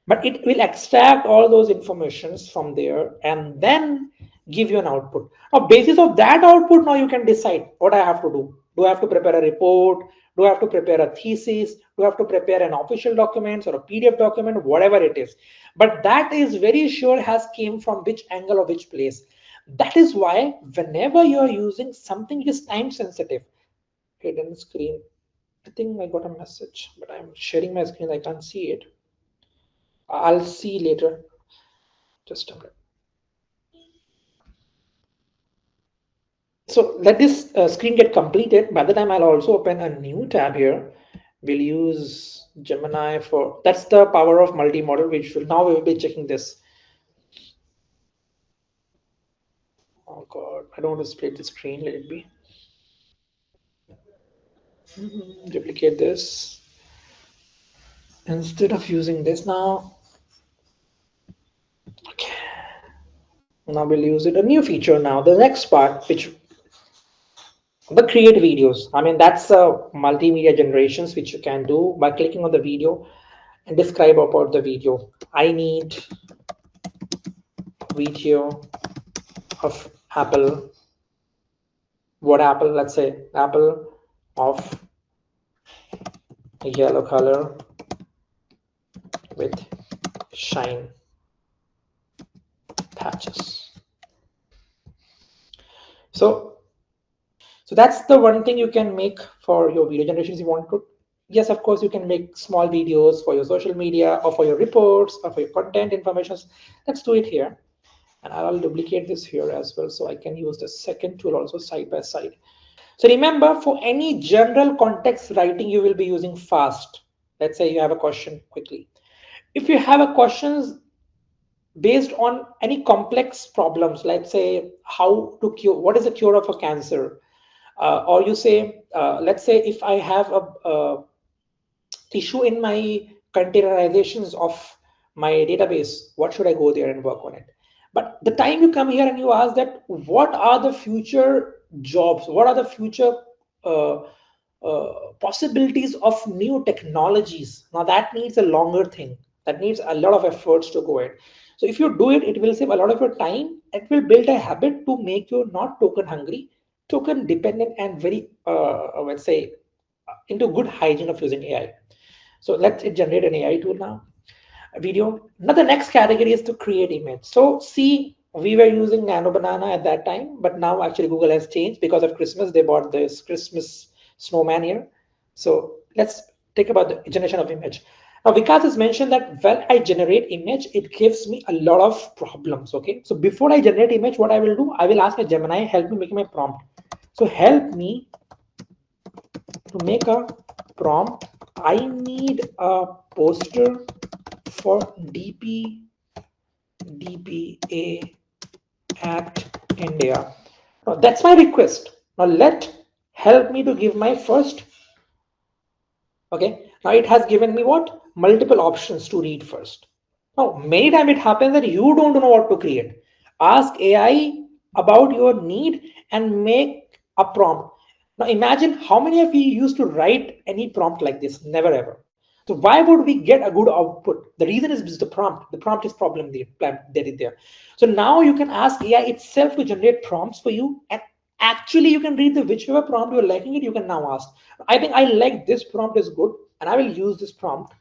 A: but it will extract all those informations from there and then give you an output. Now basis of that output, now you can decide what I have to do. Do I have to prepare a report? Do I have to prepare a thesis? Do I have to prepare an official document or a PDF document, whatever it is? But that is very sure has came from which angle or which place. That is why whenever you are using something which is time sensitive, hidden screen, I think I got a message, but I'm sharing my screen, I can't see it. I'll see later. Just a minute. So let this screen get completed. By the time I'll also open a new tab here. We'll use Gemini for, that's the power of multi-model, which will, now we will be checking this. Oh God, I don't want to split the screen. Let it be. Duplicate this. Instead of using this now, okay. Now we'll use it, a new feature now. The next part, which the create videos. I mean, that's multimedia generations, which you can do by clicking on the video and describe about the video. I need video of apple. What apple? Let's say apple of yellow color with shine. patches. So that's the one thing you can make for your video generations you want to. Yes, of course, you can make small videos for your social media or for your reports or for your content information. Let's do it here. And I'll duplicate this here as well, so I can use the second tool also side by side. So remember, for any general context writing, you will be using fast. Let's say you have a question quickly. If you have a questions based on any complex problems, let's say how to cure, what is the cure of a cancer, or you say, let's say if I have a issue in my containerizations of my database, what should I go there and work on it? But the time you come here and you ask that, what are the future jobs, what are the future uh, possibilities of new technologies, now that needs a longer thing, that needs a lot of efforts to go in. So if you do it, it will save a lot of your time. It will build a habit to make you not token hungry, token dependent, and very let's say into good hygiene of using AI. So let's generate an AI tool now, a video. Now the next category is to create image. So see, we were using Nano Banana at that time, but now actually Google has changed because of Christmas. They bought this Christmas snowman here. So let's take about the generation of image. Now Vikas has mentioned that when I generate image, it gives me a lot of problems. Okay, so before I generate image, what I will do, I will ask my Gemini, help me make my prompt. So help me to make a prompt. I need a poster for DPA at India. Now that's my request. Now let help me to give my first. Okay, now it has given me what? Multiple options to read first. Now many times it happens that you don't know what to create. Ask AI about your need and make a prompt. Now imagine how many of you used to write any prompt like this? Never ever. So why would we get a good output? The reason is because the prompt. The prompt is problem there. So now you can ask AI itself to generate prompts for you, and actually you can read the whichever prompt you're liking it. You can now ask. I think I like this prompt is good, and I will use this prompt.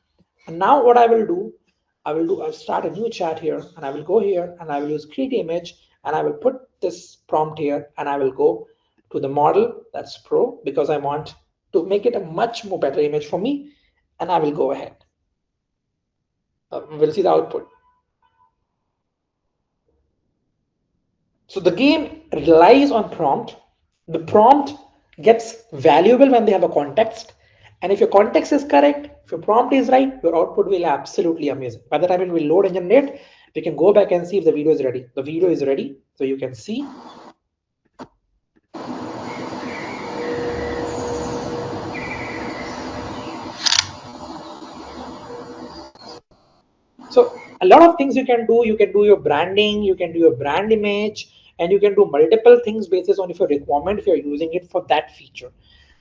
A: And now what I will do, I'll start a new chat here, and I will go here, and I will use create image, and I will put this prompt here, and I will go to the model that's Pro because I want to make it a much more better image for me, and I will go ahead. We'll see the output. So the game relies on prompt. The prompt gets valuable when they have a context. And if your context is correct, if your prompt is right, your output will be absolutely amazing. By the time it will load and generate, we can go back and see if the video is ready. The video is ready. So you can see. So a lot of things you can do. You can do your branding, you can do your brand image, and you can do multiple things based on if your requirement, if you're using it for that feature.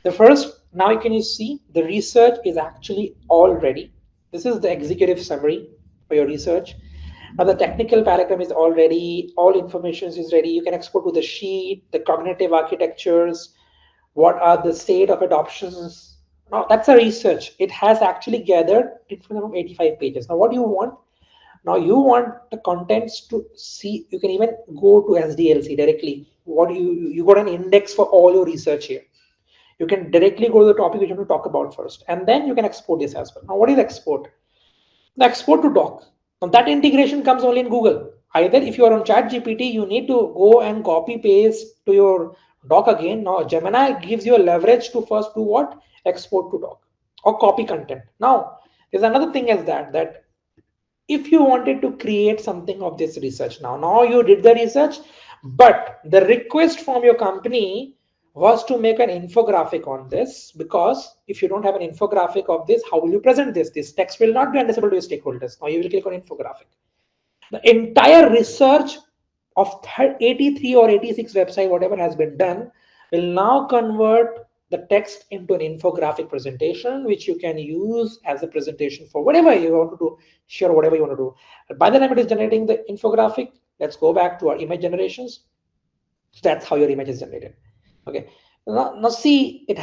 A: The first, now you can see the research is actually all ready. This is the executive summary for your research. Now the technical paragraph is already, all information is ready. You can export to the sheet, the cognitive architectures, what are the state of adoptions. Now that's a research. It has actually gathered information from 85 pages. Now what do you want? Now you want the contents to see, you can even go to SDLC directly. What you got an index for all your research here. You can directly go to the topic which you want to talk about first, and then you can export this as well. Now what is export? The export to doc. Now that integration comes only in Google. Either if you are on ChatGPT, you need to go and copy paste to your doc again. Now Gemini gives you a leverage to first do what? Export to doc or copy content. Now there's another thing as that if you wanted to create something of this research, now you did the research, but the request from your company was to make an infographic on this, because if you don't have an infographic of this, how will you present this text will not be understandable to your stakeholders. Now you will click on infographic. The entire research of 83 or 86 website, whatever has been done, will now convert the text into an infographic presentation, which you can use as a presentation for whatever you want to do, share whatever you want to do. By the time it is generating the infographic, let's go back to our image generations. So that's how your image is generated. Okay. Now see, it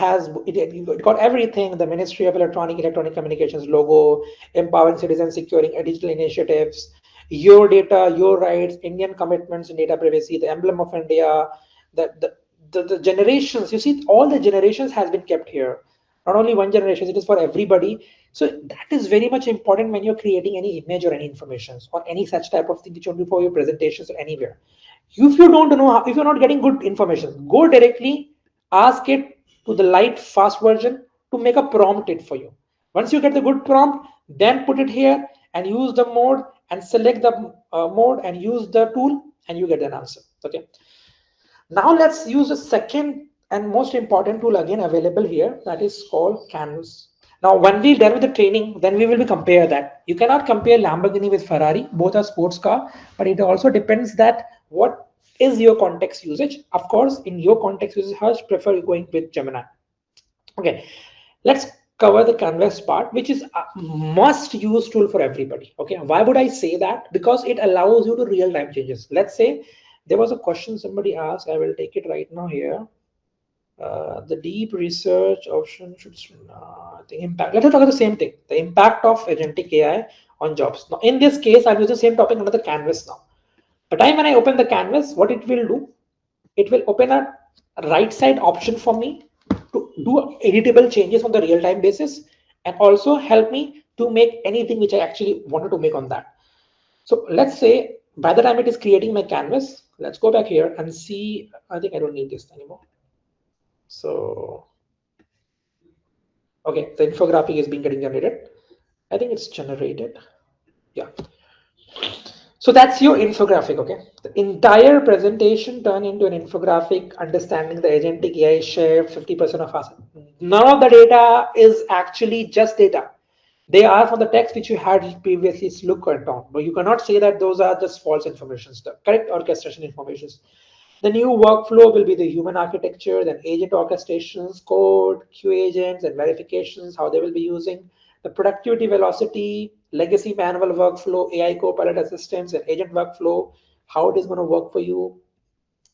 A: got everything: the Ministry of Electronic Communications logo, empowering citizens, securing digital initiatives. your data, your rights, Indian commitments in data privacy, the emblem of India, the generations. You see, all the generations has been kept here. Not only one generation, it is for everybody. So that is very much important when you're creating any image or any information or any such type of thing which you do for your presentations or anywhere. If you don't know how, if you're not getting good information, go directly ask it to the light fast version to make a prompt it for you. Once you get the good prompt, then put it here and use the mode and select the mode and use the tool and you get an answer. Okay. Now let's use the second and most important tool again available here, that is called Canvas. Now when we're done with the training, then we will be compare that. You cannot compare Lamborghini with Ferrari, both are sports car, but it also depends that what is your context usage. Of course, in your context usage, I prefer going with Gemini. Okay, let's cover the Canvas part, which is a must use tool for everybody. Okay, why would I say that? Because it allows you to real time changes. Let's say there was a question somebody asked, I will take it right now here. The deep research option should the impact. Let's talk about the same thing, the impact of agentic AI on jobs. Now in this case, I'll use the same topic under the Canvas. Now the time when I open the Canvas, what it will do, it will open a right side option for me to do editable changes on the real-time basis and also help me to make anything which I actually wanted to make on that. So let's say by the time it is creating my canvas, let's go back here and see. I think I don't need this anymore. So okay, the infographic is being getting generated. I think it's generated. Yeah. So that's your infographic, okay? The entire presentation turned into an infographic, understanding the agentic AI share 50% of us. None of the data is actually just data. They are from the text which you had previously looked at on, but you cannot say that those are just false information, the correct orchestration information. The new workflow will be the human architecture, then agent orchestrations, code, Q agents, and verifications, how they will be using the productivity velocity, legacy manual workflow, AI co-pilot assistants, and agent workflow, how it is going to work for you,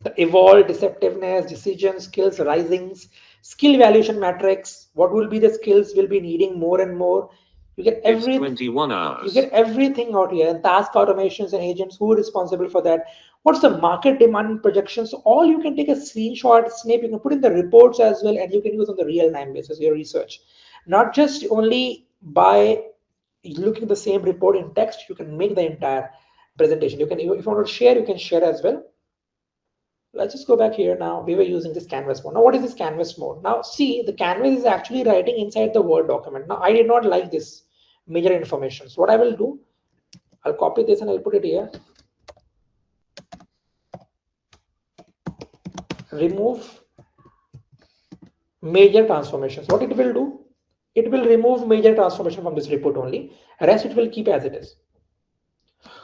A: the evolved deceptiveness, decision skills risings, skill evaluation metrics, what will be the skills will be needing more and more. You get everything. 21 hours. You get everything out here, and task automations and agents, who are responsible for that, what's the market demand projections. So all you can take a screenshot, snip, you can put in the reports as well, and you can use on the real-time basis your research, not just only by looking at the same report in text. You can make the entire presentation. You can, if you want to share, you can share as well. Let's just go back here. Now we were using this canvas mode. Now what is this canvas mode? Now see, the canvas is actually writing inside the Word document. Now I did not like this major information. So what I will do, I'll copy this and I'll put it here. Remove major transformations. What it will do, it will remove major transformation from this report only. Rest it will keep as it is.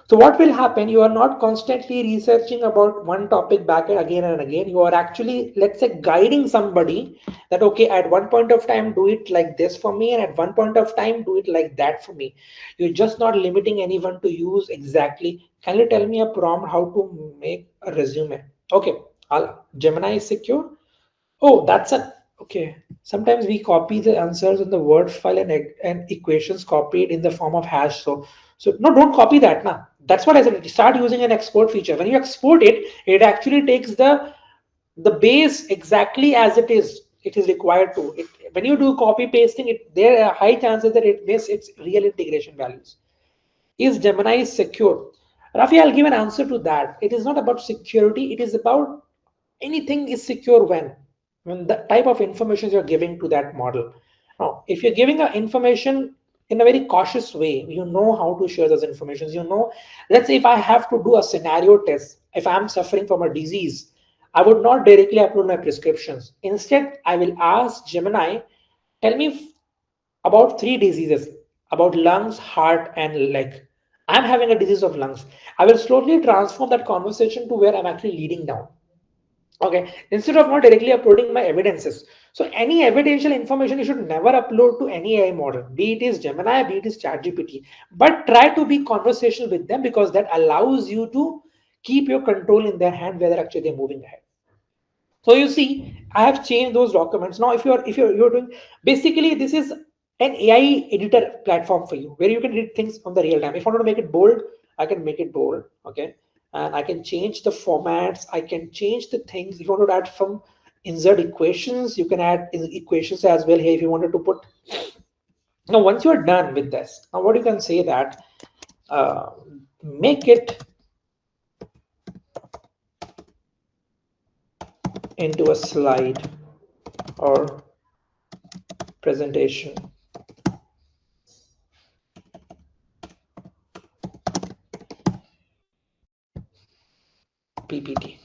A: So what will happen, you are not constantly researching about one topic back again and again. You are actually, let's say, guiding somebody that, okay, at one point of time, do it like this for me, and at one point of time, do it like that for me. You're just not limiting anyone to use exactly. Can you tell me a prompt how to make a resume? Okay, Gemini is secure. Oh, that's a, okay. Sometimes we copy the answers in the Word file and equations copied in the form of hash. So no, don't copy that now. That's what I said. Start using an export feature. When you export it, it actually takes the base exactly as it is. It is required to. When you do copy pasting, there are high chances that it miss its real integration values. Is Gemini secure? Rafi, I'll give an answer to that. It is not about security. It is about anything is secure when the type of information you're giving to that model. Now, if you're giving information in a very cautious way, you know how to share those informations. You know, let's say if I have to do a scenario test, if I'm suffering from a disease, I would not directly upload my prescriptions. Instead, I will ask Gemini, tell me about 3 diseases, about lungs, heart, and leg. I'm having a disease of lungs. I will slowly transform that conversation to where I'm actually leading down. Okay, instead of not directly uploading my evidences. So any evidential information you should never upload to any AI model, be it is Gemini, be it is ChatGPT, but try to be conversational with them, because that allows you to keep your control in their hand whether actually they're moving ahead. So you see, I have changed those documents. Now if you're doing, basically this is an AI editor platform for you, where you can edit things on the real time. If I want to make it bold, I can make it bold, okay? And I can change the formats, I can change the things. If you want to add some insert equations, you can add equations as well here if you wanted to put. Now, once you're done with this, now what you can say that, make it into a slide or presentation. PPT.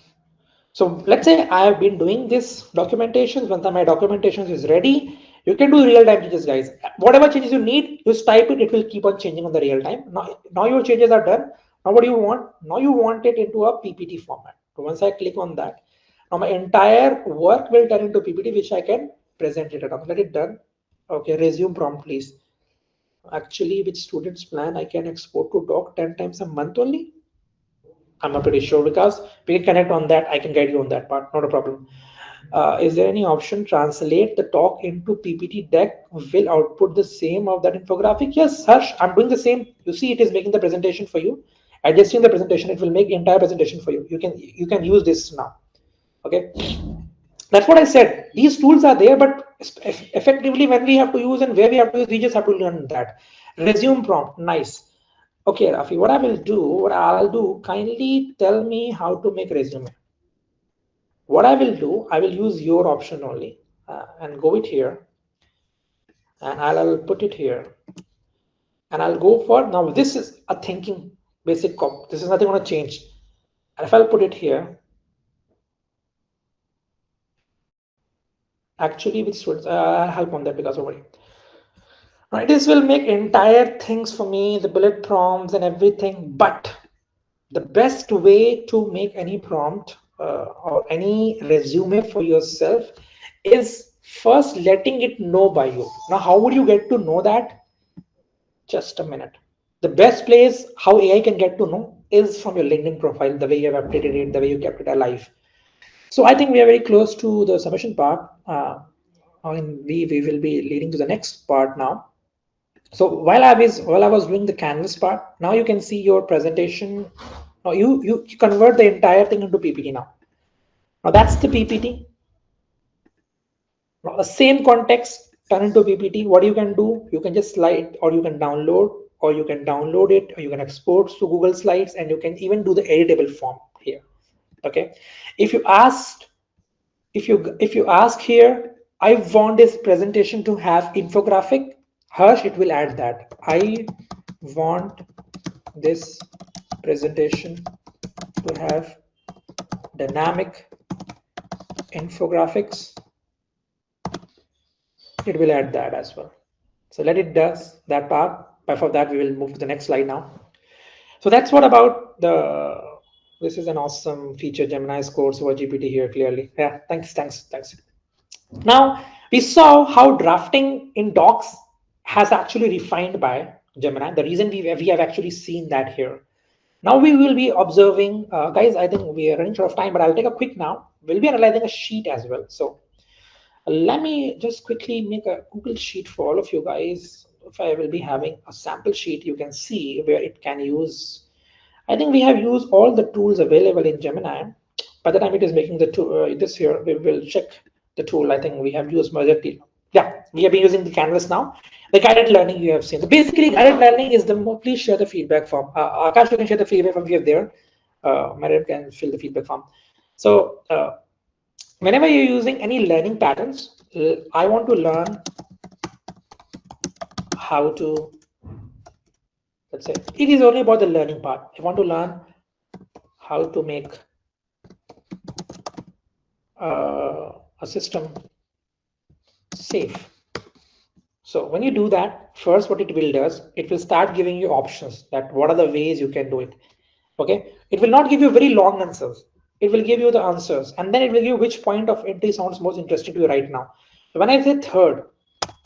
A: So let's say I have been doing this documentation. Once my documentation is ready, you can do real-time changes, guys. Whatever changes you need, just type it. It will keep on changing on the real time. Now your changes are done. Now what do you want? Now you want it into a PPT format. So once I click on that, now my entire work will turn into PPT, which I can present it. Let it done. Okay, resume prompt, please. Actually, with students plan, I can export to doc 10 times a month only. I'm not pretty sure, because we can connect on that. I can guide you on that part, not a problem. Is there any option translate the talk into PPT deck will output the same of that infographic? Yes, Harsh, I'm doing the same. You see, it is making the presentation for you. Adjusting the presentation, it will make the entire presentation for you. You can use this now. Okay, that's what I said. These tools are there, but effectively when we have to use and where we have to use, we just have to learn that. Resume prompt, nice. Okay, Rafi, what I'll do, kindly tell me how to make resume. What I will do, I will use your option only, and go it here, and I'll put it here, and I'll go for, now this is a thinking basic cop. This is nothing going to change. And if I'll put it here, actually with students, I'll help on that because of worry. Right, this will make entire things for me, the bullet prompts and everything, but the best way to make any prompt or any resume for yourself is first letting it know by you. Now, how would you get to know that? Just a minute. The best place how AI can get to know is from your LinkedIn profile, the way you have updated it, the way you kept it alive. So I think we are very close to the submission part. We will be leading to the next part now. So while I was doing the canvas part, now you can see your presentation. Now you convert the entire thing into PPT now. Now that's the PPT. Now the same context turn into PPT. What you can do, you can just slide, or you can download, or you can download it, or you can export to Google Slides, and you can even do the editable form here. Okay, if you ask here, I want this presentation to have infographic, Harsh, it will add that. I want this presentation to have dynamic infographics. It will add that as well. So let it does that part. Before that, we will move to the next slide now. So that's what about the, this is an awesome feature, Gemini's course over GPT here clearly. Yeah, thanks. Now we saw how drafting in docs has actually refined by Gemini. The reason we have actually seen that here. Now we will be observing, guys, I think we are running short of time, but I'll take a quick now. We'll be analyzing a sheet as well. So let me just quickly make a Google sheet for all of you guys. If I will be having a sample sheet, you can see where it can use. I think we have used all the tools available in Gemini. By the time it is making the tool, this here, we will check the tool. I think we have used majority. Yeah, we have been using the canvas now. The guided learning you have seen. So basically, guided learning is the more. Please share the feedback form. Akash, you can share the feedback form here there. Madam can fill the feedback form. So whenever you're using any learning patterns, I want to learn how to. Let's say it is only about the learning part. I want to learn how to make a system safe. So when you do that, first what it will does, it will start giving you options that what are the ways you can do it. Okay, it will not give you very long answers. It will give you the answers, and then it will give you which point of entry sounds most interesting to you right now. So when I say third,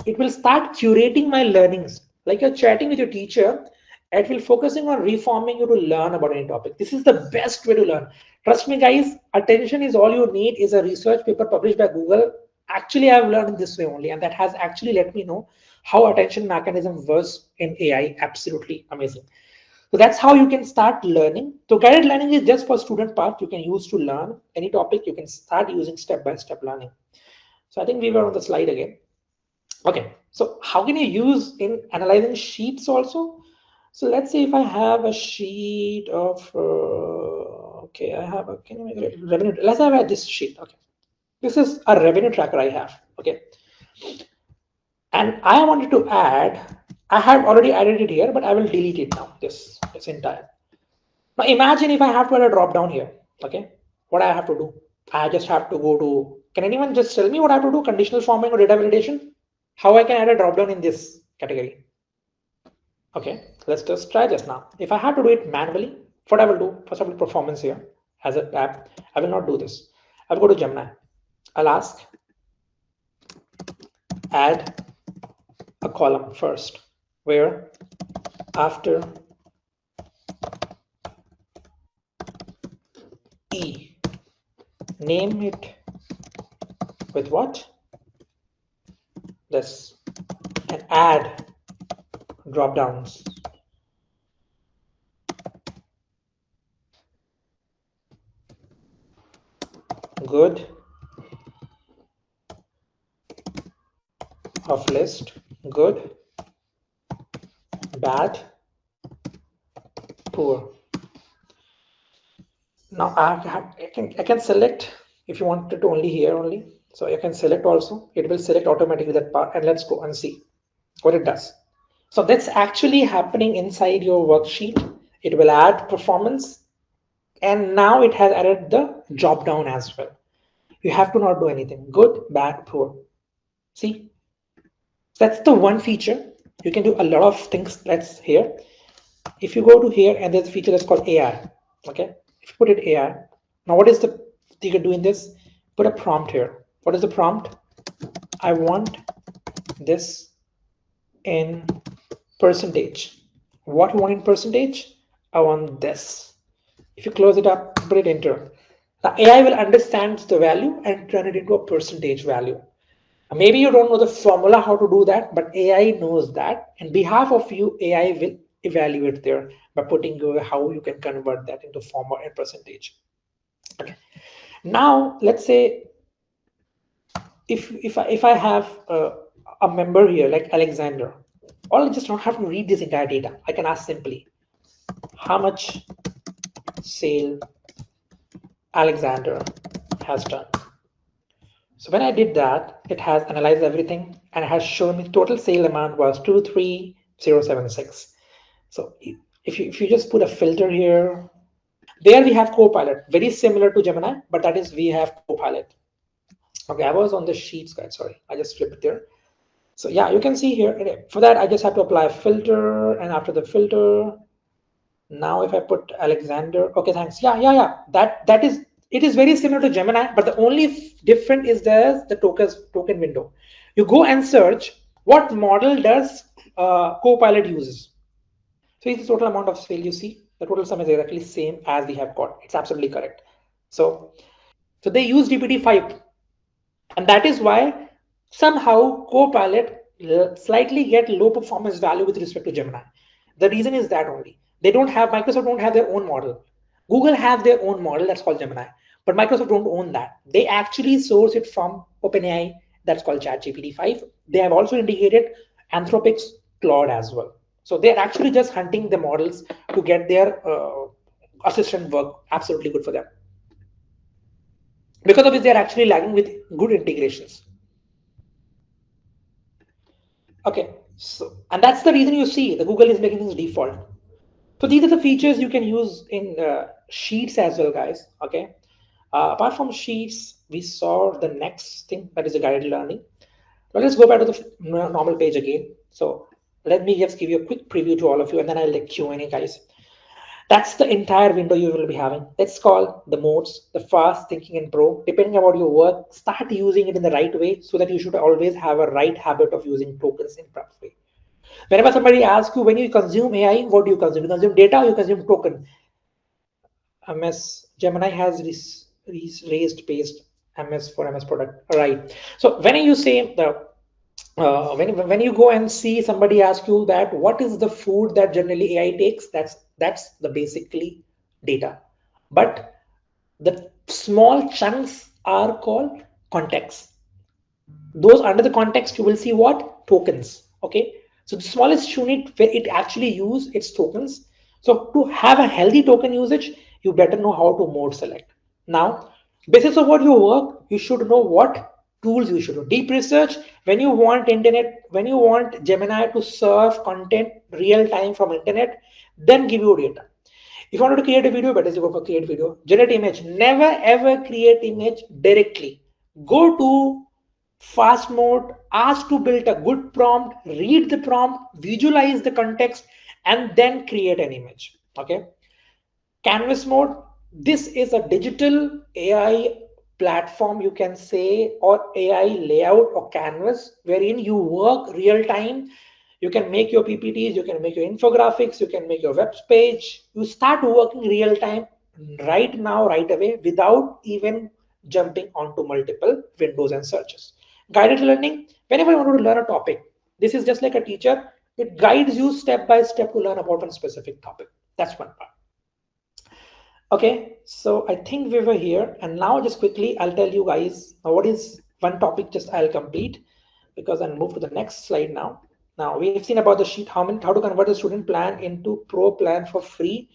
A: it will start curating my learnings. Like you're chatting with your teacher, it will focusing on reforming you to learn about any topic. This is the best way to learn. Trust me, guys, attention is all you need. Is a research paper published by Google. Actually, I've learned this way only, and that has actually let me know how attention mechanism works in AI. Absolutely amazing. So that's how you can start learning. So guided learning is just for student part. You can use to learn any topic. You can start using step-by-step learning. So I think we were on the slide again. Okay, so how can you use in analyzing sheets also? So let's say if I have a sheet of, okay, I have a, can you make it revenue? Let's have this sheet. Okay, this is a revenue tracker I have. Okay, and I wanted to add, I have already added it here, but I will delete it now. This entire. Now imagine if I have to add a drop down here. Okay, what I have to do? I just have to go to. Can anyone just tell me what I have to do? Conditional forming or data validation? How I can add a drop down in this category? Okay, let's just try this now. If I have to do it manually, what I will do? First I will performance here as a tab. I will not do this. I will go to Gemini. I'll ask add a column first, where after E, name it with what? This, and add drop downs. Good, of list, good, bad, poor. Now I can select if you wanted to only here only. So you can select also. It will select automatically that part, and let's go and see what it does. So that's actually happening inside your worksheet. It will add performance, and now it has added the drop down as well. You have to not do anything. Good, bad, poor. See, that's the one feature. You can do a lot of things that's here. If you go to here, and there's a feature that's called AI. Okay, if you put it AI, now what is the you can do in this? Put a prompt here. What is the prompt? I want this in percentage. What you want in percentage? I want this. If you close it up, put it enter. Now AI will understand the value and turn it into a percentage value. Maybe you don't know the formula how to do that, but AI knows that. On behalf of you, AI will evaluate there by putting you how you can convert that into formula and percentage. Okay. Now let's say if I have a member here like Alexander, all I just don't have to read this entire data. I can ask simply, how much sale Alexander has done. So when I did that, it has analyzed everything and it has shown me total sale amount was 23076. So if you just put a filter here, there we have Copilot, very similar to Gemini, but that is we have Copilot. Okay, I was on the sheets guide, sorry, I just flipped it there. So yeah, you can see here, for that I just have to apply a filter, and after the filter, now if I put Alexander, okay, thanks. Yeah. That is, it is very similar to Gemini, but the only different is there's the token window. You go and search what model does Copilot uses. So it's the total amount of sale you see. The total sum is exactly same as we have got. It's absolutely correct. So they use GPT-5, and that is why somehow Copilot slightly get low performance value with respect to Gemini. The reason is that only Microsoft don't have their own model. Google have their own model that's called Gemini, but Microsoft don't own that. They actually source it from OpenAI that's called ChatGPT-5. They have also integrated Anthropic's Claude as well. So they're actually just hunting the models to get their assistant work absolutely good for them. Because of this, they're actually lagging with good integrations. Okay, so and that's the reason you see the Google is making this default. So these are the features you can use in Sheets as well, guys. Okay, apart from Sheets, we saw the next thing, that is the guided learning. Now let's go back to the normal page again. So let me just give you a quick preview to all of you, and then I'll let Q&A, guys. That's the entire window you will be having. That's called the modes, the fast, thinking, and pro. Depending about your work, start using it in the right way, so that you should always have a right habit of using tokens in proper way. Whenever somebody asks you, when you consume AI, what do you consume? You consume data or you consume token? MS Gemini has raised based MS for MS product, right? So when you say the when you go and see somebody ask you that what is the food that generally AI takes, That's the basically data. But the small chunks are called contexts. Those under the context, you will see what? Tokens. Okay. So the smallest unit where it actually use its tokens. So to have a healthy token usage, you better know how to mode select. Now, basis of what you work, you should know what tools you should do. Deep research, when you want internet, when you want Gemini to serve content real time from internet, then give you data. If you want to create a video, better go for create video. Generate image. Never ever create image directly. Go to fast mode, ask to build a good prompt, read the prompt, visualize the context, and then create an image. Okay. Canvas mode, this is a digital AI platform, you can say, or AI layout or canvas wherein you work real time. You can make your PPTs, you can make your infographics, you can make your web page. You start working real time right now, right away, without even jumping onto multiple windows and searches. Guided learning, whenever you want to learn a topic, this is just like a teacher. It guides you step by step to learn about one specific topic. That's one part. Okay, so I think we were here, and now just quickly I'll tell you guys what is one topic just I'll complete, because I'll move to the next slide now. Now we've seen about the sheet, how to convert a student plan into pro plan for free,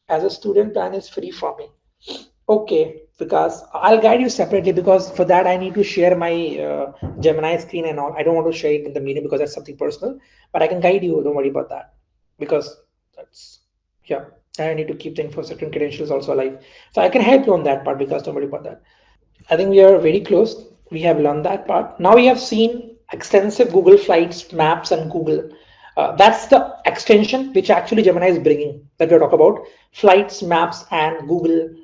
A: as a student plan is free for me. Okay, because I'll guide you separately, because for that I need to share my Gemini screen and all. I don't want to share it in the meeting because that's something personal, but I can guide you. Don't worry about that, because that's, yeah. I need to keep the InfosecTrain credentials also alive, so I can help you on that part, because don't worry about that. I think we are very close. We have learned that part. Now we have seen extensive Google Flights, Maps, and Google. That's the extension which actually Gemini is bringing, that we talk about. Flights, Maps, and Google.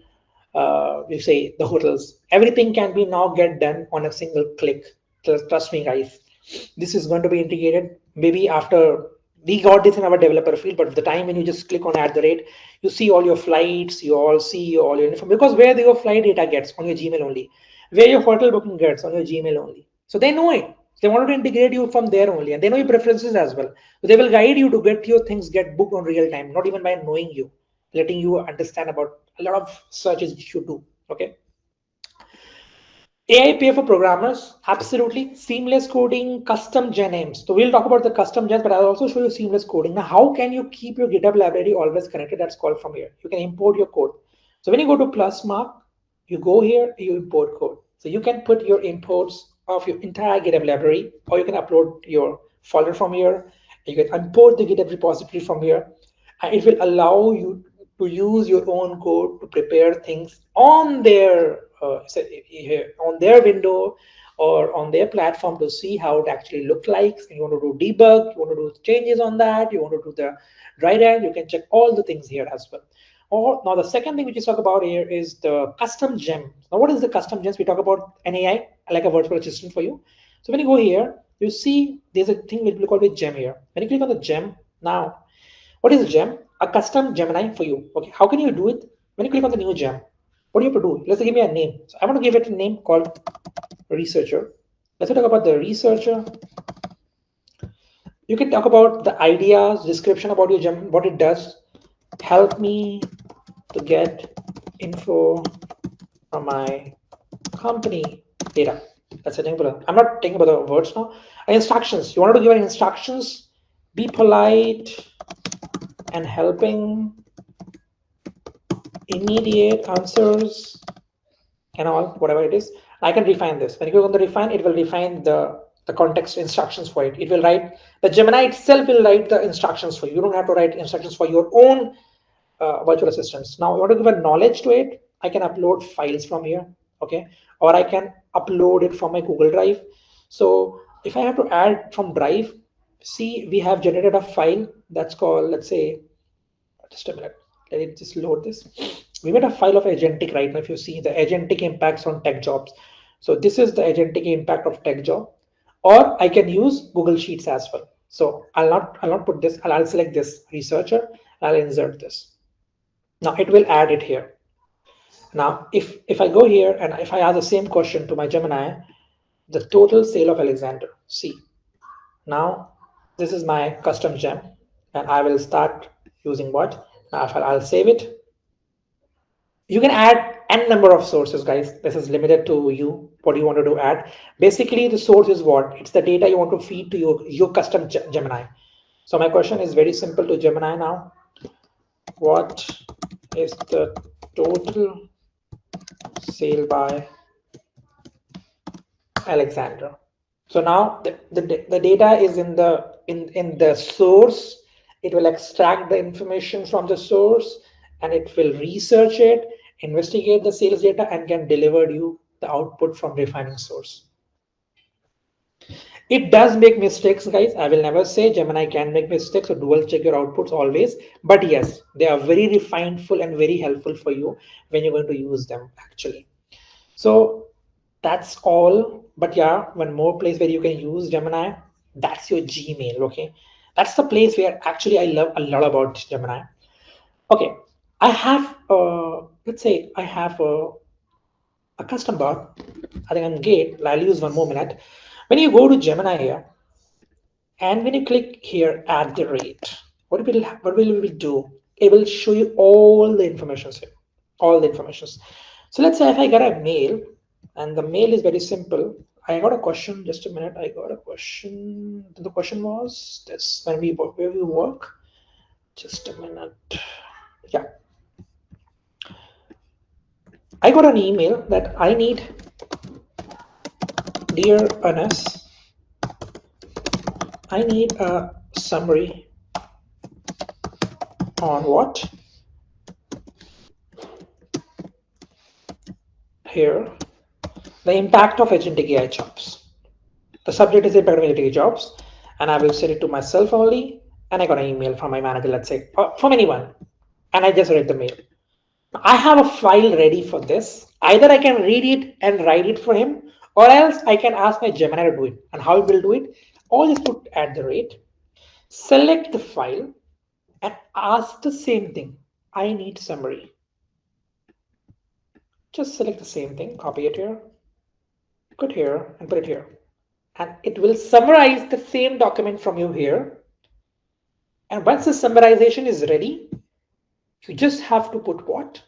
A: You say the hotels. Everything can be now get done on a single click. Trust me, guys. This is going to be integrated maybe after we got this in our developer field, but the time when you just click on at the rate, you see all your flights, you all see all your information, because where your flight data gets on your Gmail only, where your hotel booking gets on your Gmail only. So they know it. They wanted to integrate you from there only, and they know your preferences as well. So they will guide you to get your things get booked on real time, not even by knowing you, letting you understand about a lot of searches you do. Okay. AI pay for programmers, absolutely. Seamless coding, custom gen names. So we'll talk about the custom gens, but I'll also show you seamless coding. Now, how can you keep your GitHub library always connected? That's called from here. You can import your code. So when you go to plus mark, you go here, you import code. So you can put your imports of your entire GitHub library, or you can upload your folder from here. You can import the GitHub repository from here, and it will allow you to use your own code to prepare things on their on their window or on their platform to see how it actually look like. And you want to do debug, you want to do changes on that, you want to do the dry run, you can check all the things here as well. Or now the second thing which we talk about here is the custom gem. Now what is the custom gems? We talk about an AI like a virtual assistant for you. So when you go here, you see there's a thing which we call it gem here. When you click on the gem, now what is a gem? A custom Gemini for you. Okay, how can you do it? When you click on the new gem, what do you have to do? Let's say give me a name. So I want to give it a name called researcher. Let's talk about the researcher. You can talk about the ideas, description about your gem, what it does. Help me to get info from my company data. That's a thing. I'm not thinking about the words now. Instructions. You wanted to give an instructions. Be polite and helping, immediate answers, and all, whatever it is. I can refine this. When you go on the refine, it will refine the context instructions for it. It will write, the Gemini itself will write the instructions for you. You don't have to write instructions for your own virtual assistants. Now, you want to give a knowledge to it, I can upload files from here, okay? Or I can upload it from my Google Drive. So if I have to add from Drive, see, we have generated a file that's called, let's say, just a minute, let it just load this. We made a file of agentic right now. If you see the agentic impacts on tech jobs, so this is the agentic impact of tech job. Or I can use Google Sheets as well. So I'll not put this. I'll select this researcher. I'll insert this. Now it will add it here. Now if I go here and if I ask the same question to my Gemini, the total sale of Alexander, see, now this is my custom gem, and I will start using what? Now if I'll save it. You can add n number of sources, guys. This is limited to you. What do you want to do? Add. Basically, the source is what? It's the data you want to feed to your custom Gemini. So my question is very simple to Gemini now. What is the total sale by Alexander? So now the data is in the source. It will extract the information from the source and it will research it, investigate the sales data, and can deliver you the output from refining source. It does make mistakes, guys. I will never say Gemini can make mistakes, so dual check your outputs always. But yes, they are very refineful and very helpful for you when you're going to use them actually. So that's all. But yeah, one more place where you can use Gemini, that's your Gmail. Okay, that's the place where actually I love a lot about Gemini. Okay, I have let's say I have a custom bot. I think I'm Gate. I'll use one more minute. When you go to Gemini here, and when you click here at the rate, what will it do? It will show you all the information here, all the information. So let's say if I got a mail, and the mail is very simple. I got a question. Just a minute. I got a question. The question was this: when we work, where we work. Just a minute. Yeah, I got an email that I need, dear Anas, I need a summary on what here the impact of agentic AI jobs. The subject is impact of agentic AI jobs, and I will send it to myself only. And I got an email from my manager, let's say, from anyone, and I just read the mail. I have a file ready for this. Either I can read it and write it for him, or else I can ask my Gemini to do it. And how it will do it? All is put at the rate, select the file, and ask the same thing. I need summary. Just select the same thing, copy it here, put here, and put it here. And it will summarize the same document from you here. And once the summarization is ready, you just have to put what?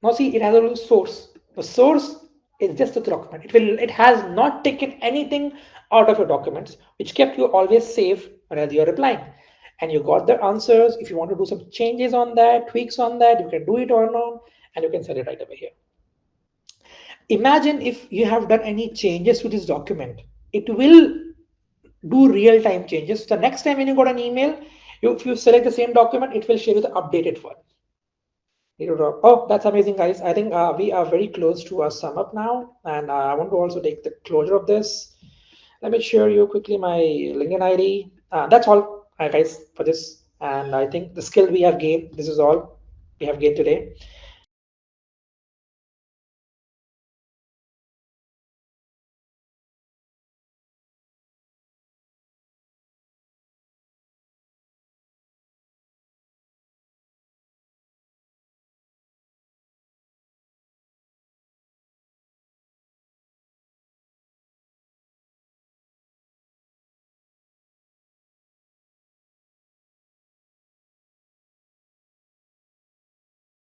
A: Now see, it has a little source. The source is just the document. It has not taken anything out of your documents, which kept you always safe whenever you're replying. And you got the answers. If you want to do some changes on that, tweaks on that, you can do it or not, and you can send it right away here. Imagine if you have done any changes to this document, it will do real-time changes. The next time when you got an email, if you select the same document, it will show you the updated one. Oh, that's amazing, guys. I think we are very close to a sum up now, and I want to also take the closure of this. Let me share you quickly my LinkedIn ID. That's all, guys, for this. And I think the skill we have gained, this is all we have gained today.